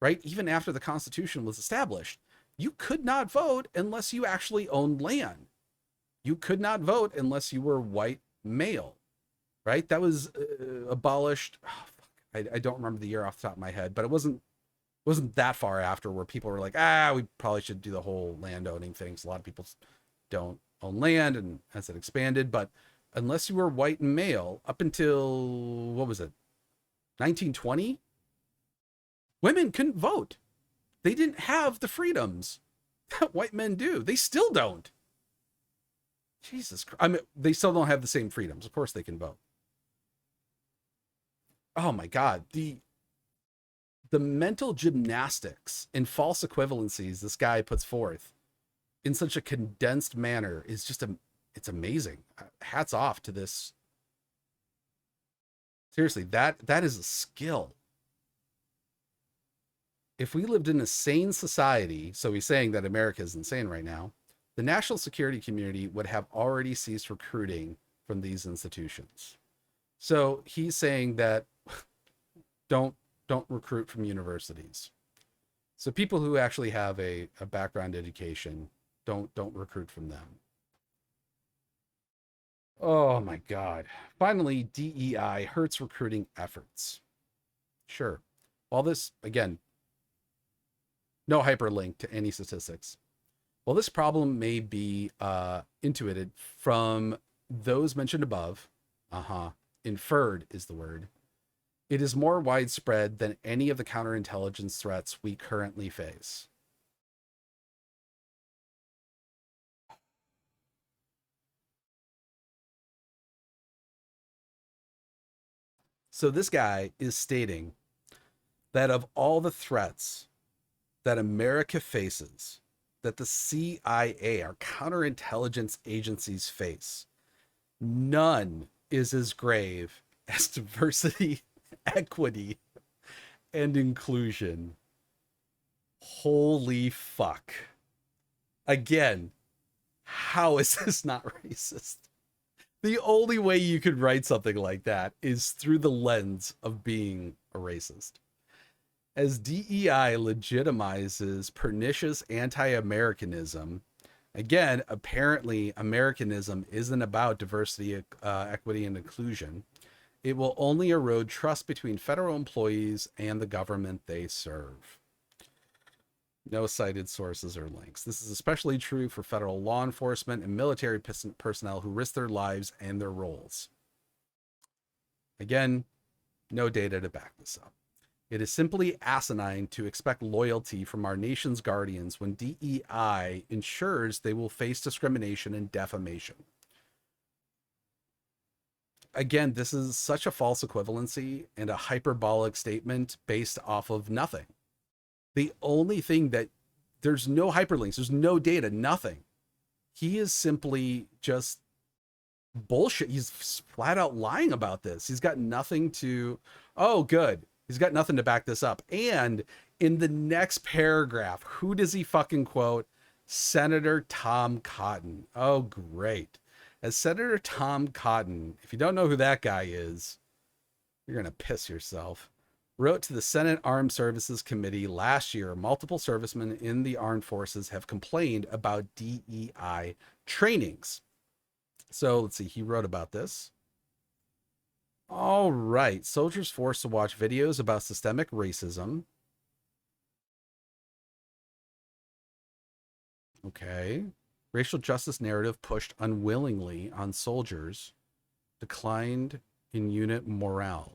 Speaker 1: right, even after the Constitution was established, you could not vote unless you actually owned land. You could not vote unless you were white male, right? That was abolished. Oh, fuck. I don't remember the year off the top of my head, but it wasn't that far after where people were like, we probably should do the whole land owning things. A lot of people don't own land, and as it expanded, but unless you were white and male, up until, what was it, 1920, women couldn't vote. They didn't have the freedoms that white men do. They still don't. Jesus Christ. I mean, they still don't have the same freedoms. Of course they can vote. Oh my God. The mental gymnastics and false equivalencies this guy puts forth in such a condensed manner is just it's amazing. Hats off to this. Seriously, that is a skill. If we lived in a sane society, so he's saying that America is insane right now, the national security community would have already ceased recruiting from these institutions. So he's saying that don't recruit from universities. So people who actually have a background education, don't recruit from them. Oh my God. Finally, DEI hurts recruiting efforts. Sure. While this, again, no hyperlink to any statistics. While this problem may be intuited from those mentioned above, inferred is the word, it is more widespread than any of the counterintelligence threats we currently face. So this guy is stating that of all the threats that America faces, that the CIA, our counterintelligence agencies, face, none is as grave as diversity, equity, and inclusion. Holy fuck. Again, how is this not racist? The only way you could write something like that is through the lens of being a racist. As DEI legitimizes pernicious anti-Americanism, again, apparently Americanism isn't about diversity, equity, and inclusion. It will only erode trust between federal employees and the government they serve. No cited sources or links. This is especially true for federal law enforcement and military personnel who risk their lives and their roles. Again, no data to back this up. It is simply asinine to expect loyalty from our nation's guardians when DEI ensures they will face discrimination and defamation. Again, this is such a false equivalency and a hyperbolic statement based off of nothing. The only thing that there's no hyperlinks, there's no data, nothing. He is simply just bullshit. He's flat out lying about this. He's got nothing to, oh, good. He's got nothing to back this up. And in the next paragraph, who does he fucking quote? Senator Tom Cotton. Oh, great. As Senator Tom Cotton, if you don't know who that guy is, you're going to piss yourself, wrote to the Senate Armed Services Committee last year, multiple servicemen in the armed forces have complained about DEI trainings. So let's see, he wrote about this. All right, soldiers forced to watch videos about systemic racism. Okay. Racial justice narrative pushed unwillingly on soldiers, declined in unit morale.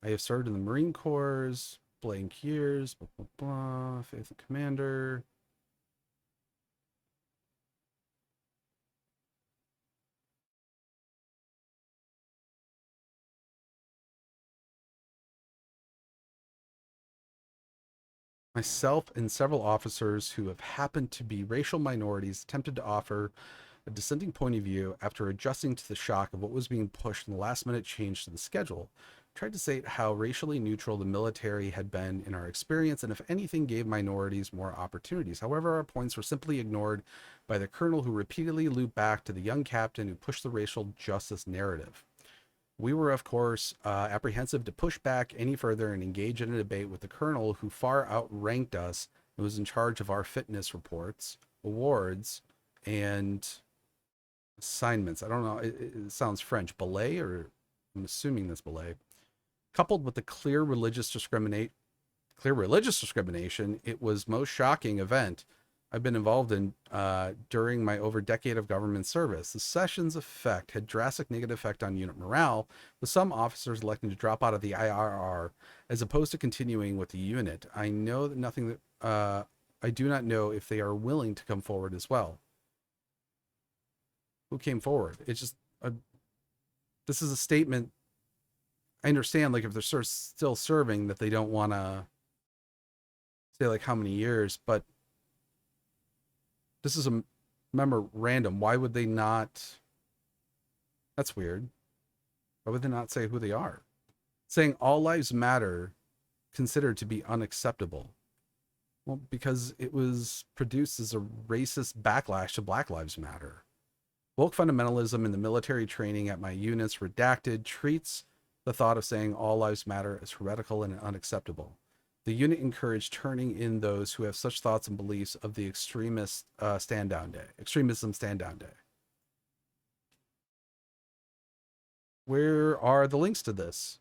Speaker 1: I have served in the Marine Corps, blank years, blah, blah, blah, faithful commander. Myself and several officers who have happened to be racial minorities attempted to offer a dissenting point of view after adjusting to the shock of what was being pushed in the last minute change to the schedule. Tried to state how racially neutral the military had been in our experience and if anything gave minorities more opportunities. However, our points were simply ignored by the colonel who repeatedly looped back to the young captain who pushed the racial justice narrative. We were, of course, apprehensive to push back any further and engage in a debate with the colonel who far outranked us and was in charge of our fitness reports, awards, and assignments. I don't know. It sounds French. Ballet, or I'm assuming that's ballet. Coupled with the clear religious discrimination, it was most shocking event I've been involved in during my over decade of government service. The session's effect had drastic negative effect on unit morale, with some officers electing to drop out of the IRR as opposed to continuing with the unit. I know that nothing that I do not know if they are willing to come forward as well. Who came forward? It's just this is a statement. I understand, like, if they're still serving, that they don't want to say like how many years, but this is a memorandum. Why would they not? That's weird. Why would they not say who they are? Saying all lives matter considered to be unacceptable. Well, because it was produced as a racist backlash to Black Lives Matter. Woke fundamentalism in the military training at my units redacted treats the thought of saying all lives matter as heretical and unacceptable. The unit encouraged turning in those who have such thoughts and beliefs of the extremist extremism stand down day. Where are the links to this?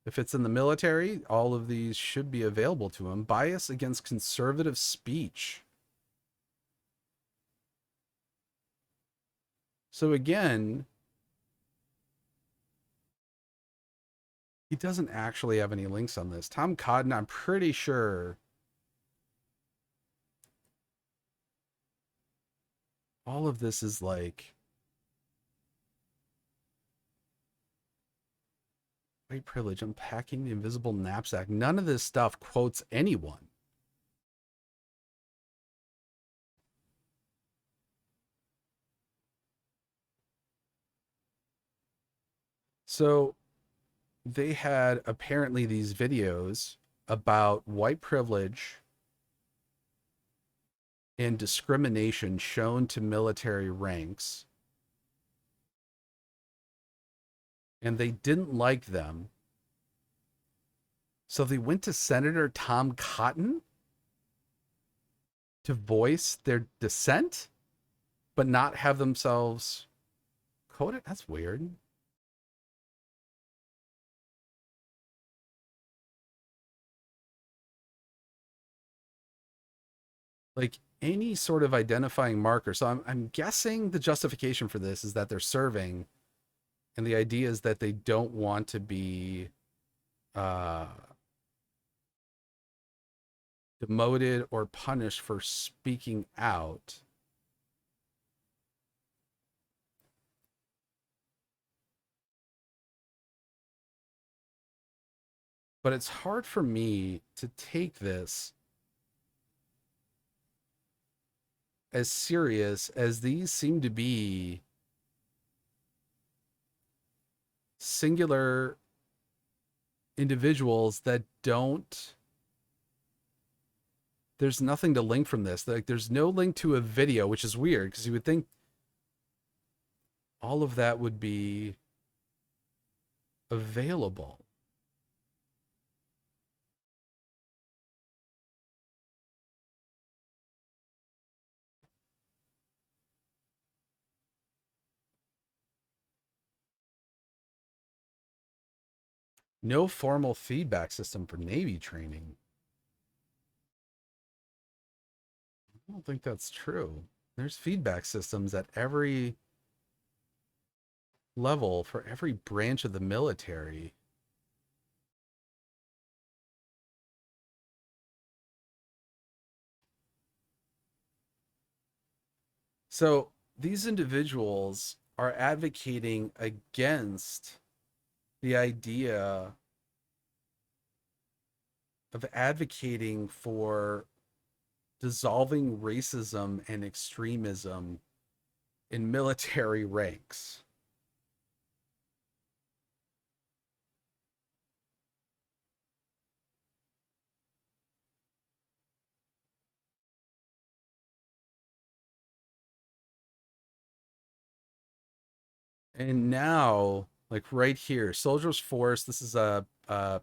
Speaker 1: If it's in the military, all of these should be available to him. Bias against conservative speech. So again, he doesn't actually have any links on this. Tom Cotton, I'm pretty sure all of this is like white privilege, unpacking the invisible knapsack. None of this stuff quotes anyone. So they had apparently these videos about white privilege and discrimination shown to military ranks, and they didn't like them. So they went to Senator Tom Cotton to voice their dissent, but not have themselves quoted. That's weird. Like any sort of identifying marker. So I'm guessing the justification for this is that they're serving, and the idea is that they don't want to be uh, demoted or punished for speaking out. But it's hard for me to take this as serious as these seem to be singular individuals that don't, there's nothing to link from this. Like there's no link to a video, which is weird because you would think all of that would be available. No formal feedback system for Navy training. I don't think that's true. There's feedback systems at every level for every branch of the military. So these individuals are advocating against the idea of advocating for dissolving racism and extremism in military ranks. And now, like right here, Soldiers Force, this is a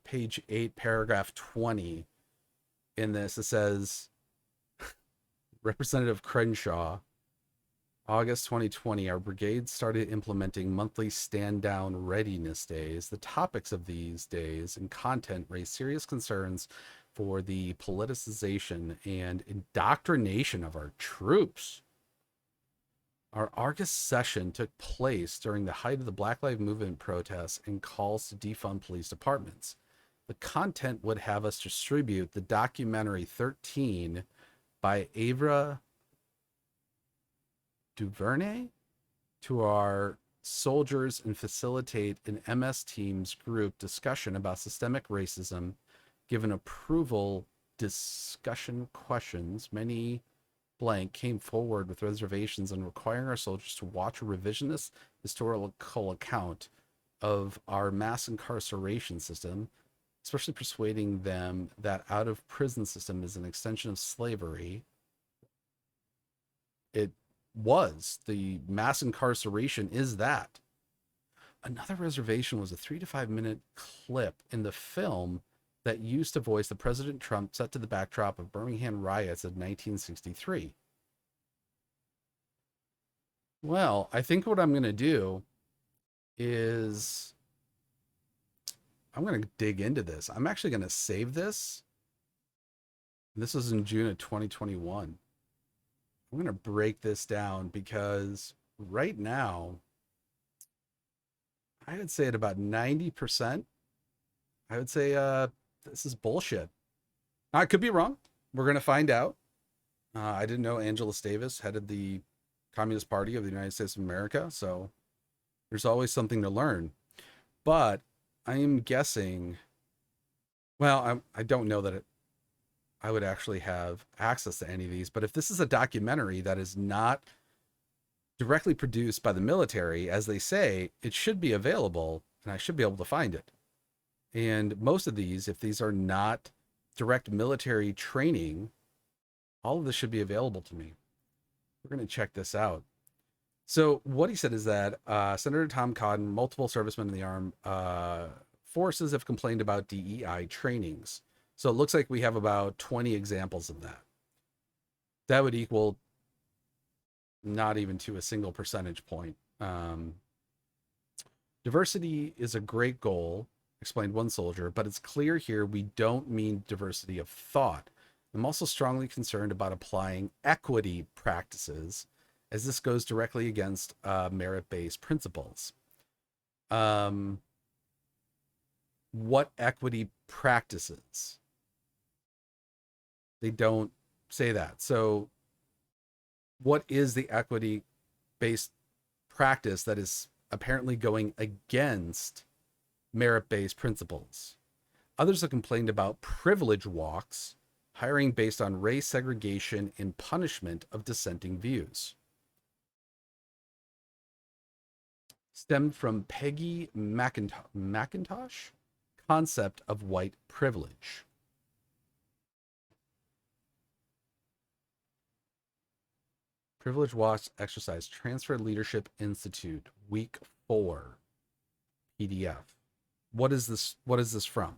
Speaker 1: page 8, paragraph 20 in this. It says, Representative Crenshaw, August 2020, our brigade started implementing monthly stand down readiness days. The topics of these days and content raise serious concerns for the politicization and indoctrination of our troops. Our August session took place during the height of the Black Lives Movement protests and calls to defund police departments. The content would have us distribute the documentary 13 by Ava DuVernay to our soldiers and facilitate an MS Teams group discussion about systemic racism. Given approval discussion questions, many blank came forward with reservations on requiring our soldiers to watch a revisionist historical account of our mass incarceration system, especially persuading them that out of prison system is an extension of slavery. It was. The mass incarceration is that. Another reservation was a 3 to 5 minute clip in the film that used to voice the President Trump set to the backdrop of Birmingham riots of 1963. Well, I think what I'm going to do is I'm going to dig into this. I'm actually going to save this. This was in June of 2021. I'm going to break this down because right now, I would say at about 90%, I would say this is bullshit. Now, I could be wrong. We're going to find out. I didn't know Angela Davis headed the Communist Party of the United States of America, so there's always something to learn. But I am guessing, well, I don't know that I would actually have access to any of these, but if this is a documentary that is not directly produced by the military, as they say, it should be available and I should be able to find it. And most of these, if these are not direct military training, all of this should be available to me. We're going to check this out. So what he said is that Senator Tom Cotton, multiple servicemen in the armed forces have complained about DEI trainings. So it looks like we have about 20 examples of that. That would equal not even to a single percentage point. Diversity is a great goal, explained one soldier, but it's clear here we don't mean diversity of thought. I'm also strongly concerned about applying equity practices, as this goes directly against merit-based principles. what equity practices. They don't say that. So, what is the equity based practice that is apparently going against merit based principles? Others have complained about privilege walks, hiring based on race segregation and punishment of dissenting views. Stemmed from Peggy McIntosh concept of white privilege. Privilege Walks Exercise Transfer Leadership Institute, Week 4, PDF. What is this? What is this from?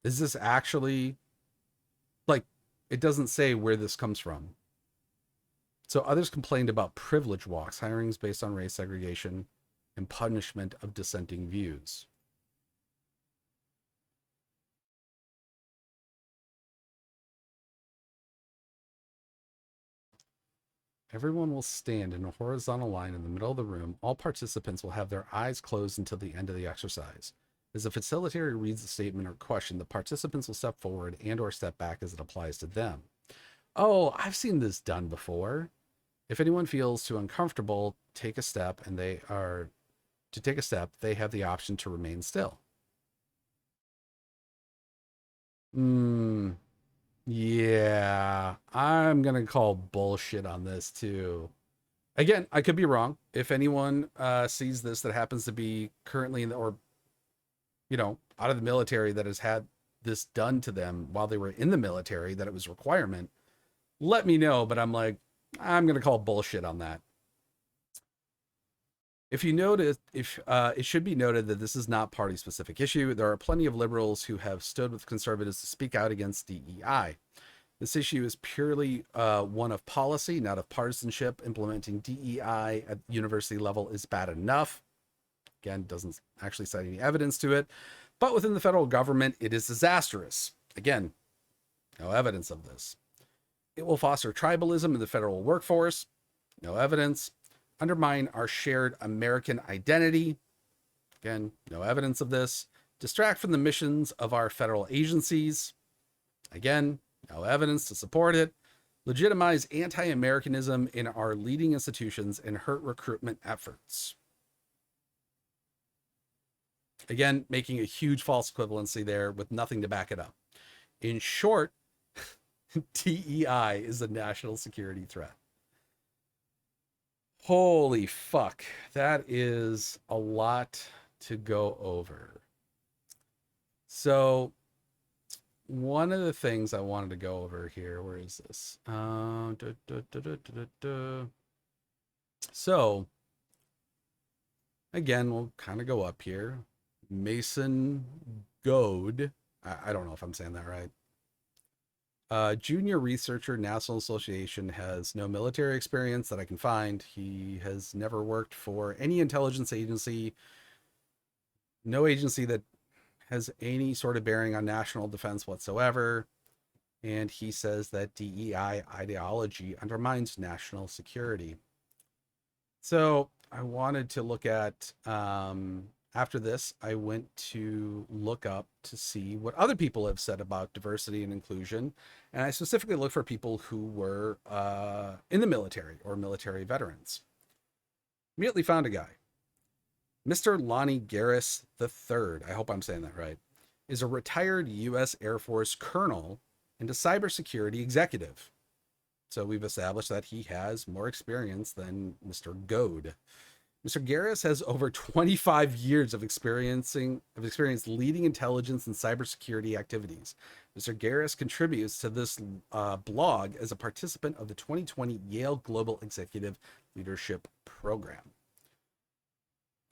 Speaker 1: Is this actually like it doesn't say where this comes from? So others complained about privilege walks, hirings based on race segregation, and punishment of dissenting views. Everyone will stand in a horizontal line in the middle of the room. All participants will have their eyes closed until the end of the exercise. As the facilitator reads the statement or question, the participants will step forward and or step back as it applies to them. Oh, I've seen this done before. If anyone feels too uncomfortable, take a step, and they have the option to remain still. Yeah, I'm gonna call bullshit on this too. Again, I could be wrong. If anyone sees this that happens to be currently in the, or out of the military, that has had this done to them while they were in the military, that it was a requirement, let me know. But I'm gonna call bullshit on that. If you notice, if it should be noted that this is not party specific issue. There are plenty of liberals who have stood with conservatives to speak out against DEI. This issue is purely one of policy, not of partisanship. Implementing DEI at university level is bad enough. Again, doesn't actually cite any evidence to it. But within the federal government, it is disastrous. Again, no evidence of this. It will foster tribalism in the federal workforce. No evidence. Undermine our shared American identity. Again, no evidence of this. Distract from the missions of our federal agencies. Again, no evidence to support it. Legitimize anti-Americanism in our leading institutions and hurt recruitment efforts. Again, making a huge false equivalency there with nothing to back it up. In short, DEI is a national security threat. Holy fuck. That is a lot to go over. So, one of the things I wanted to go over here, where is this? So, again, we'll kind of go up here. Mason Goad. I don't know if I'm saying that right. Junior researcher, National Association, has no military experience that I can find. He has never worked for any intelligence agency, no agency that has any sort of bearing on national defense whatsoever. And he says that DEI ideology undermines national security. So I wanted to look at, after this, I went to look up to see what other people have said about diversity and inclusion. And I specifically looked for people who were in the military or military veterans. Immediately found a guy. Mr. Lonnie Garris III, I hope I'm saying that right, is a retired U.S. Air Force colonel and a cybersecurity executive. So we've established that he has more experience than Mr. Goad. Mr. Garris has over 25 years of experience leading intelligence and cybersecurity activities. Mr. Garris contributes to this blog as a participant of the 2020 Yale Global Executive Leadership Program.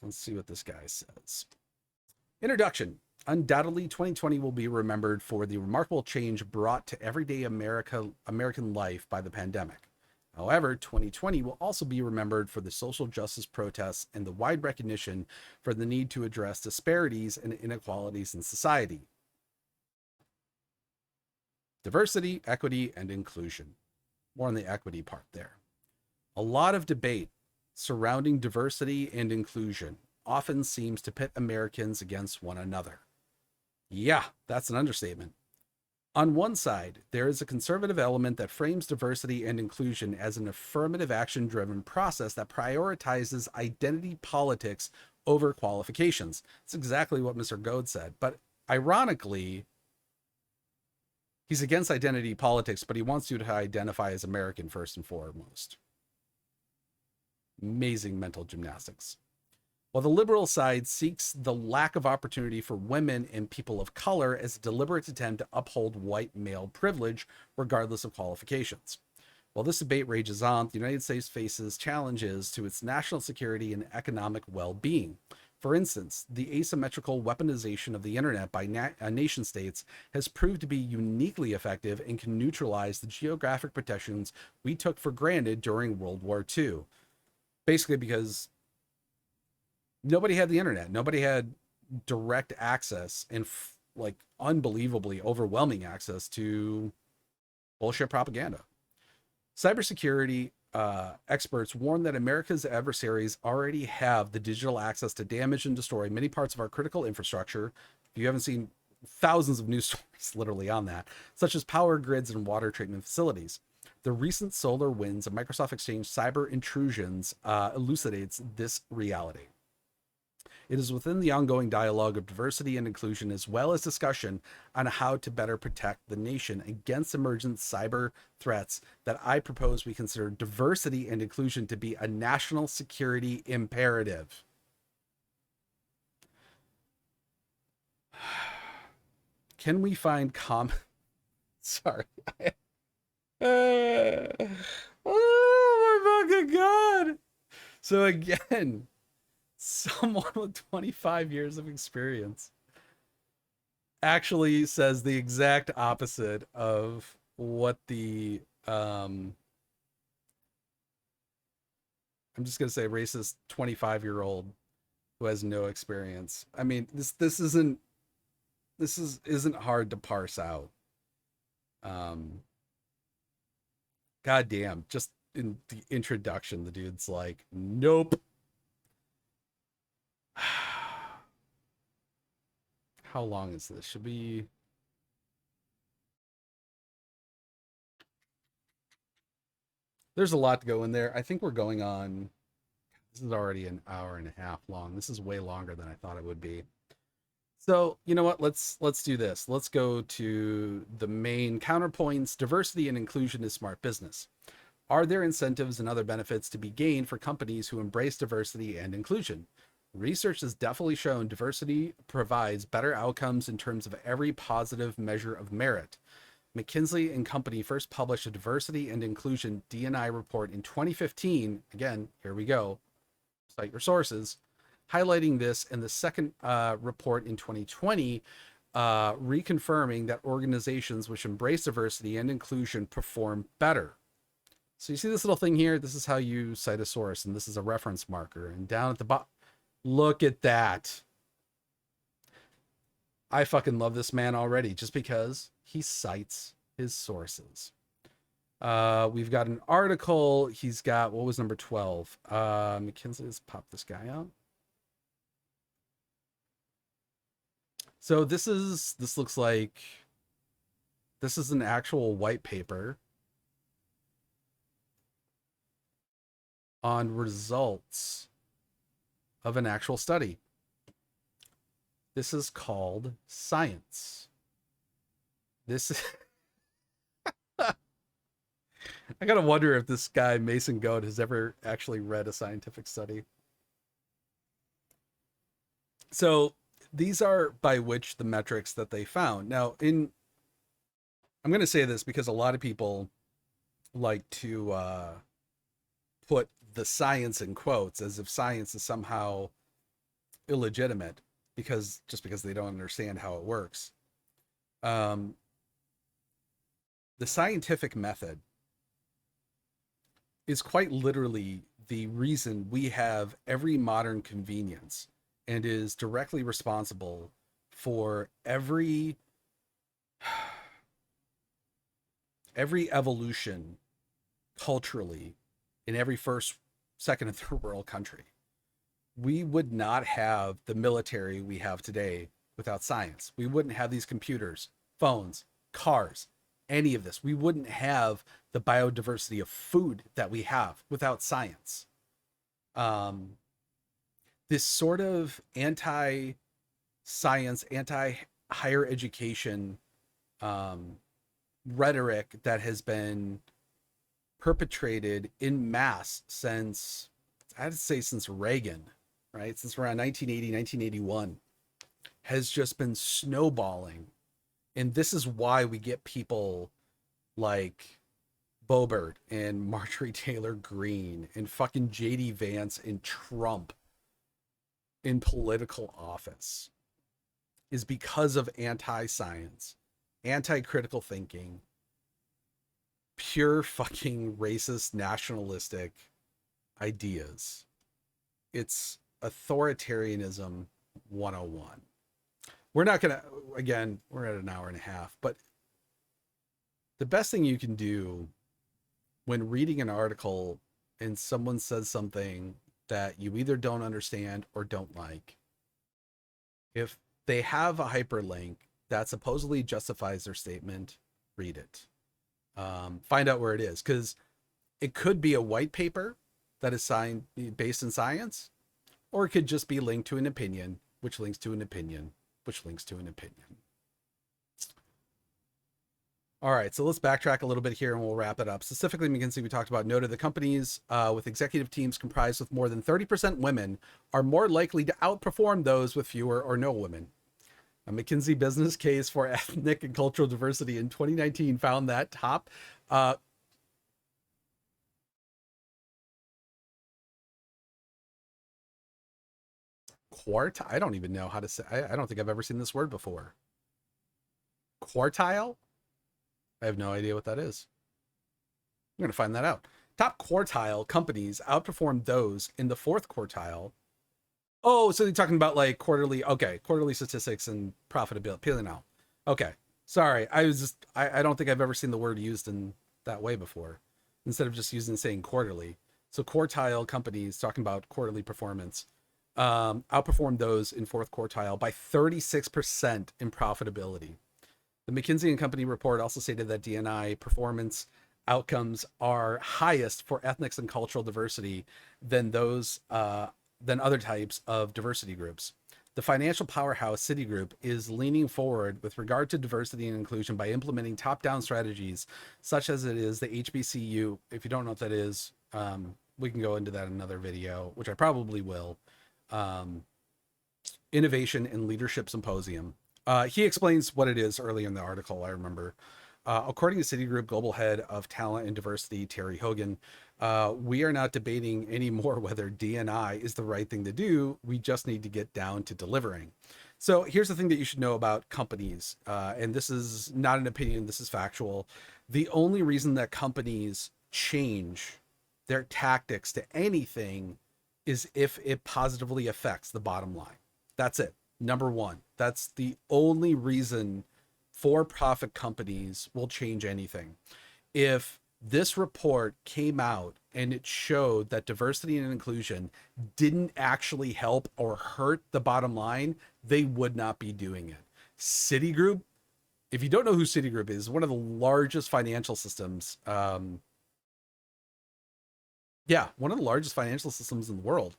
Speaker 1: Let's see what this guy says. Introduction. Undoubtedly, 2020 will be remembered for the remarkable change brought to everyday American life by the pandemic. However, 2020 will also be remembered for the social justice protests and the wide recognition for the need to address disparities and inequalities in society. Diversity, equity, and inclusion. More on the equity part there. A lot of debate surrounding diversity and inclusion often seems to pit Americans against one another. Yeah, that's an understatement. On one side, there is a conservative element that frames diversity and inclusion as an affirmative action driven process that prioritizes identity politics over qualifications. That's exactly what Mr. Goad said. But ironically, he's against identity politics, but he wants you to identify as American first and foremost. Amazing mental gymnastics. While the liberal side seeks the lack of opportunity for women and people of color as a deliberate attempt to uphold white male privilege, regardless of qualifications. While this debate rages on, the United States faces challenges to its national security and economic well being. For instance, the asymmetrical weaponization of the internet by nation states has proved to be uniquely effective and can neutralize the geographic protections we took for granted during World War II. Basically, because nobody had the internet. Nobody had direct access and like unbelievably overwhelming access to bullshit propaganda. Cybersecurity experts warn that America's adversaries already have the digital access to damage and destroy many parts of our critical infrastructure. If you haven't seen thousands of news stories literally on that, such as power grids and water treatment facilities. The recent SolarWinds and Microsoft Exchange cyber intrusions elucidates this reality. It is within the ongoing dialogue of diversity and inclusion, as well as discussion on how to better protect the nation against emergent cyber threats, that I propose we consider diversity and inclusion to be a national security imperative. Can we find Sorry. Oh my fucking god. So again, someone with 25 years of experience actually says the exact opposite of what the I'm just gonna say racist 25-year-old who has no experience. I mean, isn't hard to parse out. God damn, just in the introduction, the dude's like, nope. How long is this? Should be. There's a lot to go in there. I think we're going on. This is already an hour and a half long. This is way longer than I thought it would be. So, you know what? Let's do this. Let's go to the main counterpoints. Diversity and inclusion is smart business. Are there incentives and other benefits to be gained for companies who embrace diversity and inclusion? Research has definitely shown diversity provides better outcomes in terms of every positive measure of merit. McKinsey and Company first published a diversity and inclusion D&I report in 2015. Again, here we go. Cite your sources. Highlighting this, and the second report in 2020 reconfirming that organizations which embrace diversity and inclusion perform better. So you see this little thing here? This is how you cite a source, and this is a reference marker. And down at the bottom, look at that. I fucking love this man already just because he cites his sources. We've got an article. He's got, what was number 12? McKinsey, let's pop this guy out. So this looks like, this is an actual white paper on results of an actual study. This is called science. This is I gotta wonder if this guy Mason Goad has ever actually read a scientific study. So these are by which the metrics that they found. Now, I'm going to say this because a lot of people like to put the science in quotes as if science is somehow illegitimate because they don't understand how it works. The scientific method is quite literally the reason we have every modern convenience and is directly responsible for every evolution culturally in every first, second, and third world country. We would not have the military we have today without science. We wouldn't have these computers, phones, cars, any of this. We wouldn't have the biodiversity of food that we have without science. Um, this sort of anti science, anti higher education um, rhetoric that has been perpetrated in mass since, I'd say, since Reagan, right? Since around 1980, 1981, has just been snowballing. And this is why we get people like Boebert and Marjorie Taylor Greene and fucking JD Vance and Trump in political office, is because of anti-science, anti-critical thinking, pure fucking racist, nationalistic ideas. It's authoritarianism 101. We're not going to, again, we're at an hour and a half, but the best thing you can do when reading an article and someone says something that you either don't understand or don't like, if they have a hyperlink that supposedly justifies their statement, read it. Find out where it is, because it could be a white paper that is signed based in science, or it could just be linked to an opinion, which links to an opinion, which links to an opinion. All right, so let's backtrack a little bit here and we'll wrap it up. Specifically, McKinsey, we talked about, noted the companies with executive teams comprised with more than 30% women are more likely to outperform those with fewer or no women. A McKinsey business case for ethnic and cultural diversity in 2019 found that top I don't even know how to say. I don't think I've ever seen this word before. Quartile? I have no idea what that is. I'm going to find that out. Top quartile companies outperformed those in the fourth quartile. Oh, so they're talking about like quarterly, okay, quarterly statistics and profitability. P&L. Okay. Sorry. I don't think I've ever seen the word used in that way before, instead of just saying quarterly. So quartile companies, talking about quarterly performance, outperformed those in fourth quartile by 36% in profitability. The McKinsey and Company report also stated that D&I performance outcomes are highest for ethnics and cultural diversity than those than other types of diversity groups. The financial powerhouse Citigroup is leaning forward with regard to diversity and inclusion by implementing top-down strategies, such as it is the HBCU. If you don't know what that is, we can go into that in another video, which I probably will. Innovation and Leadership Symposium. He explains what it is early in the article, I remember. According to Citigroup Global Head of Talent and Diversity, Terry Hogan, we are not debating anymore whether D&I is the right thing to do. We just need to get down to delivering. So here's the thing that you should know about companies. And this is not an opinion, this is factual. The only reason that companies change their tactics to anything is if it positively affects the bottom line. That's it. Number one. That's the only reason for-profit companies will change anything. If this report came out and it showed that diversity and inclusion didn't actually help or hurt the bottom line, they would not be doing it. Citigroup, if you don't know who Citigroup is, one of the largest financial systems. One of the largest financial systems in the world.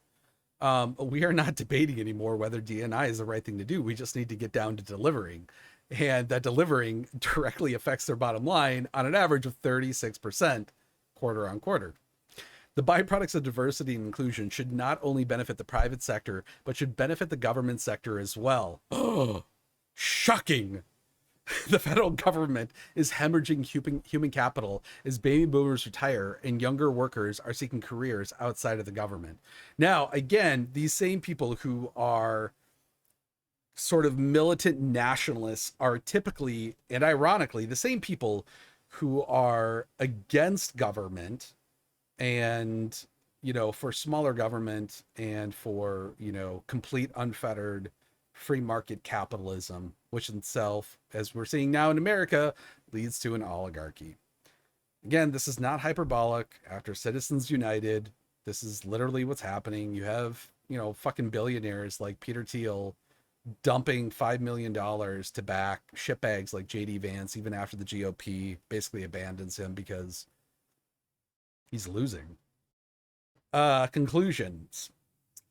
Speaker 1: We are not debating anymore whether D&I is the right thing to do. We just need to get down to delivering. And that delivering directly affects their bottom line on an average of 36% quarter on quarter. The byproducts of diversity and inclusion should not only benefit the private sector, but should benefit the government sector as well. Oh, shocking. The federal government is hemorrhaging human capital as baby boomers retire and younger workers are seeking careers outside of the government. Now, again, these same people who are sort of militant nationalists are typically, and ironically, the same people who are against government and, for smaller government and for, complete unfettered free market capitalism, which in itself, as we're seeing now in America, leads to an oligarchy. Again, this is not hyperbolic. After Citizens United, this is literally what's happening. You have, fucking billionaires like Peter Thiel dumping $5 million to back shitbags like JD Vance, even after the GOP basically abandons him because he's losing. Conclusions.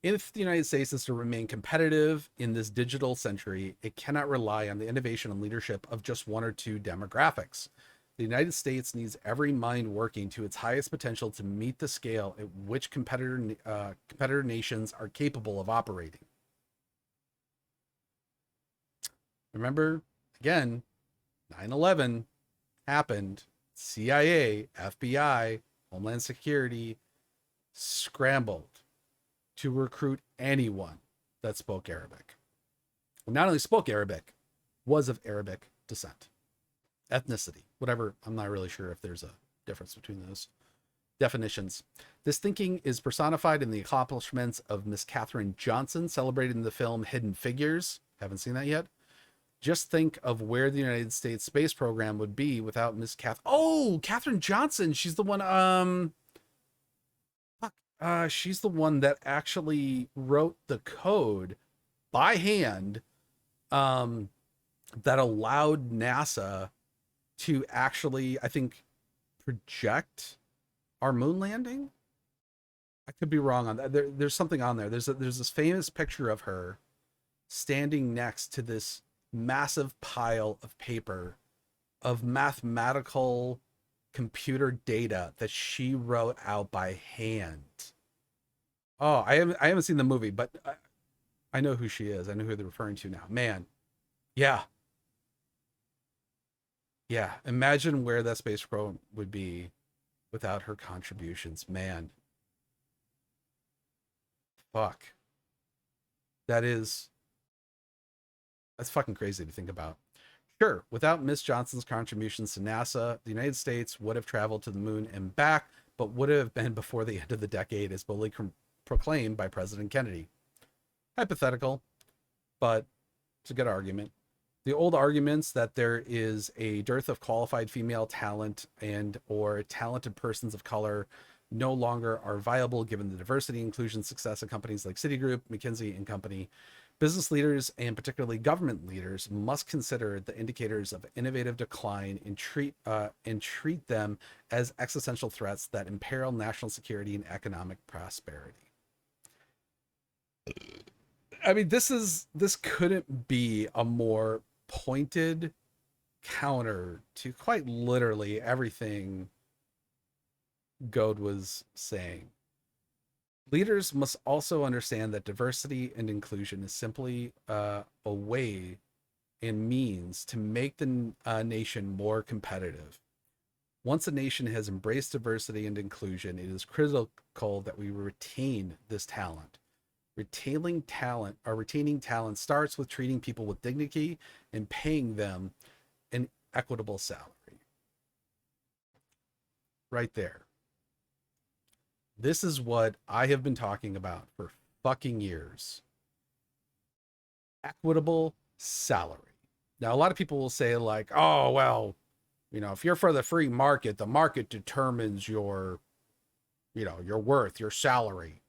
Speaker 1: If the United States is to remain competitive in this digital century, it cannot rely on the innovation and leadership of just one or two demographics. The United States needs every mind working to its highest potential to meet the scale at which competitor nations are capable of operating. Remember, again, 9/11 happened. CIA, FBI, Homeland Security scrambled to recruit anyone that spoke Arabic. Not only spoke Arabic, was of Arabic descent, ethnicity, whatever. I'm not really sure if there's a difference between those definitions. This thinking is personified in the accomplishments of Miss Katherine Johnson, celebrated in the film Hidden Figures. Haven't seen that yet. Just think of where the United States space program would be without Miss Katherine Johnson. She's the one, she's the one that actually wrote the code by hand, that allowed NASA to actually, I think, project our moon landing. I could be wrong on that. There's something on there. There's this famous picture of her standing next to this massive pile of paper of mathematical computer data that she wrote out by hand. Oh, I haven't seen the movie, but I know who she is. I know who they're referring to now. Man, yeah, yeah. Imagine where that space program would be without her contributions. Man, fuck. That is that's fucking crazy to think about. Sure, without Miss Johnson's contributions to NASA, the United States would have traveled to the moon and back, but would have been before the end of the decade, as boldly proclaimed by President Kennedy. Hypothetical, but it's a good argument. The old arguments that there is a dearth of qualified female talent and or talented persons of color no longer are viable given the diversity, inclusion, success of companies like Citigroup, McKinsey and Company. Business leaders, and particularly government leaders, must consider the indicators of innovative decline and treat them as existential threats that imperil national security and economic prosperity. I mean, this couldn't be a more pointed counter to quite literally everything Goad was saying. Leaders must also understand that diversity and inclusion is simply a way and means to make the nation more competitive. Once a nation has embraced diversity and inclusion, it is critical that we retain this talent. Retaining talent starts with treating people with dignity and paying them an equitable salary. Right there. This is what I have been talking about for fucking years. Equitable salary. Now, a lot of people will say like, oh, well, if you're for the free market, the market determines your worth, your salary.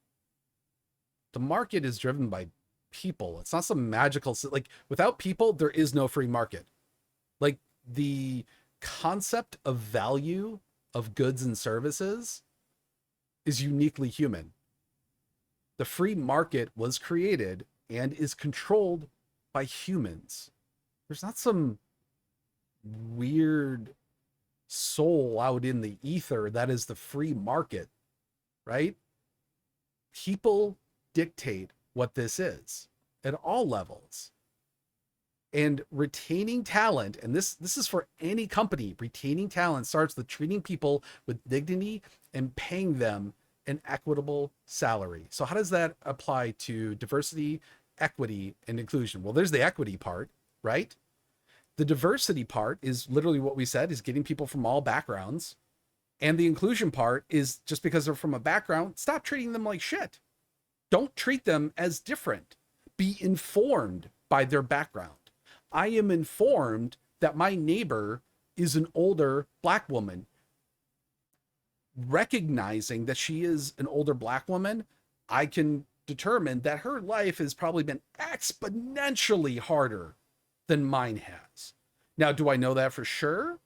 Speaker 1: The market is driven by people. It's not some magical, like without people, there is no free market. Like the concept of value of goods and services is uniquely human. The free market was created and is controlled by humans. There's not some weird soul out in the ether that is the free market, right? People dictate what this is at all levels. And retaining talent, and this is for any company, retaining talent starts with treating people with dignity and paying them an equitable salary. So how does that apply to diversity, equity, and inclusion? Well, there's the equity part, right? The diversity part is literally what we said, is getting people from all backgrounds. And the inclusion part is just because they're from a background, stop treating them like shit. Don't treat them as different. Be informed by their background. I am informed that my neighbor is an older Black woman. recognizing that she is an older black woman, I can determine that her life has probably been exponentially harder than mine has. Now, do I know that for sure?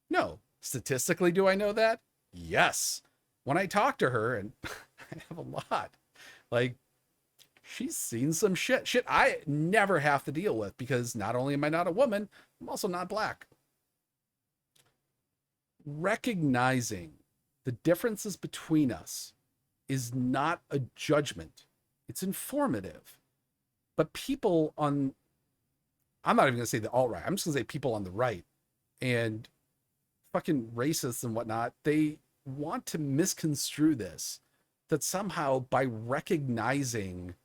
Speaker 1: No. Statistically, do I know that? Yes. When I talk to her, and I have a lot, like, she's seen some shit I never have to deal with, because not only am I not a woman, I'm also not black. Recognizing the differences between us is not a judgment, it's informative. But people on, I'm not even going to say the alt right, I'm just going to say people on the right and fucking racists and whatnot, they want to misconstrue this, that somehow by recognizing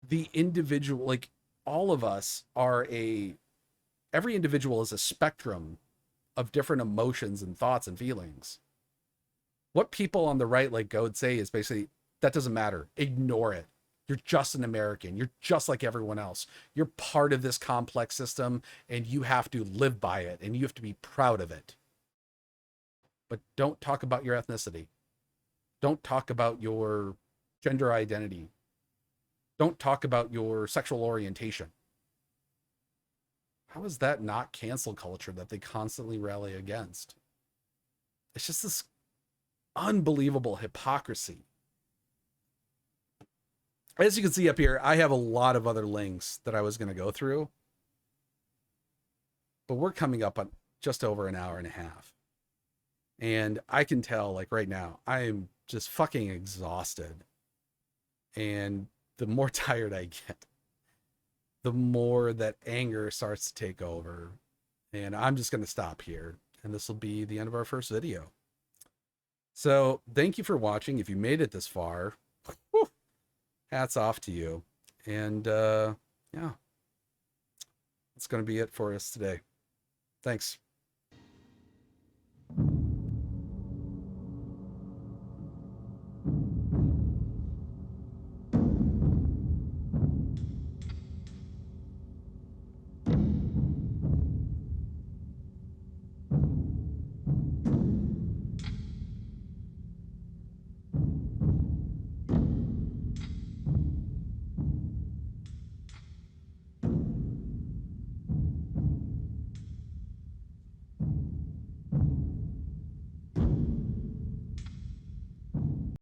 Speaker 1: the individual, like, all of us are every individual is a spectrum of different emotions and thoughts and feelings. What people on the right, like go would say, is basically, that doesn't matter, ignore it. You're just an American, you're just like everyone else, you're part of this complex system, and you have to live by it, and you have to be proud of it. But don't talk about your ethnicity, don't talk about your gender identity, don't talk about your sexual orientation. How is that not cancel culture that they constantly rally against? It's just this unbelievable hypocrisy. As you can see up here, I have a lot of other links that I was going to go through, but we're coming up on just over an hour and a half. And I can tell, like, right now, I am just fucking exhausted. And the more tired I get, the more that anger starts to take over. And I'm just going to stop here. And this will be the end of our first video. So thank you for watching. If you made it this far, whew, hats off to you. And yeah, that's going to be it for us today. Thanks.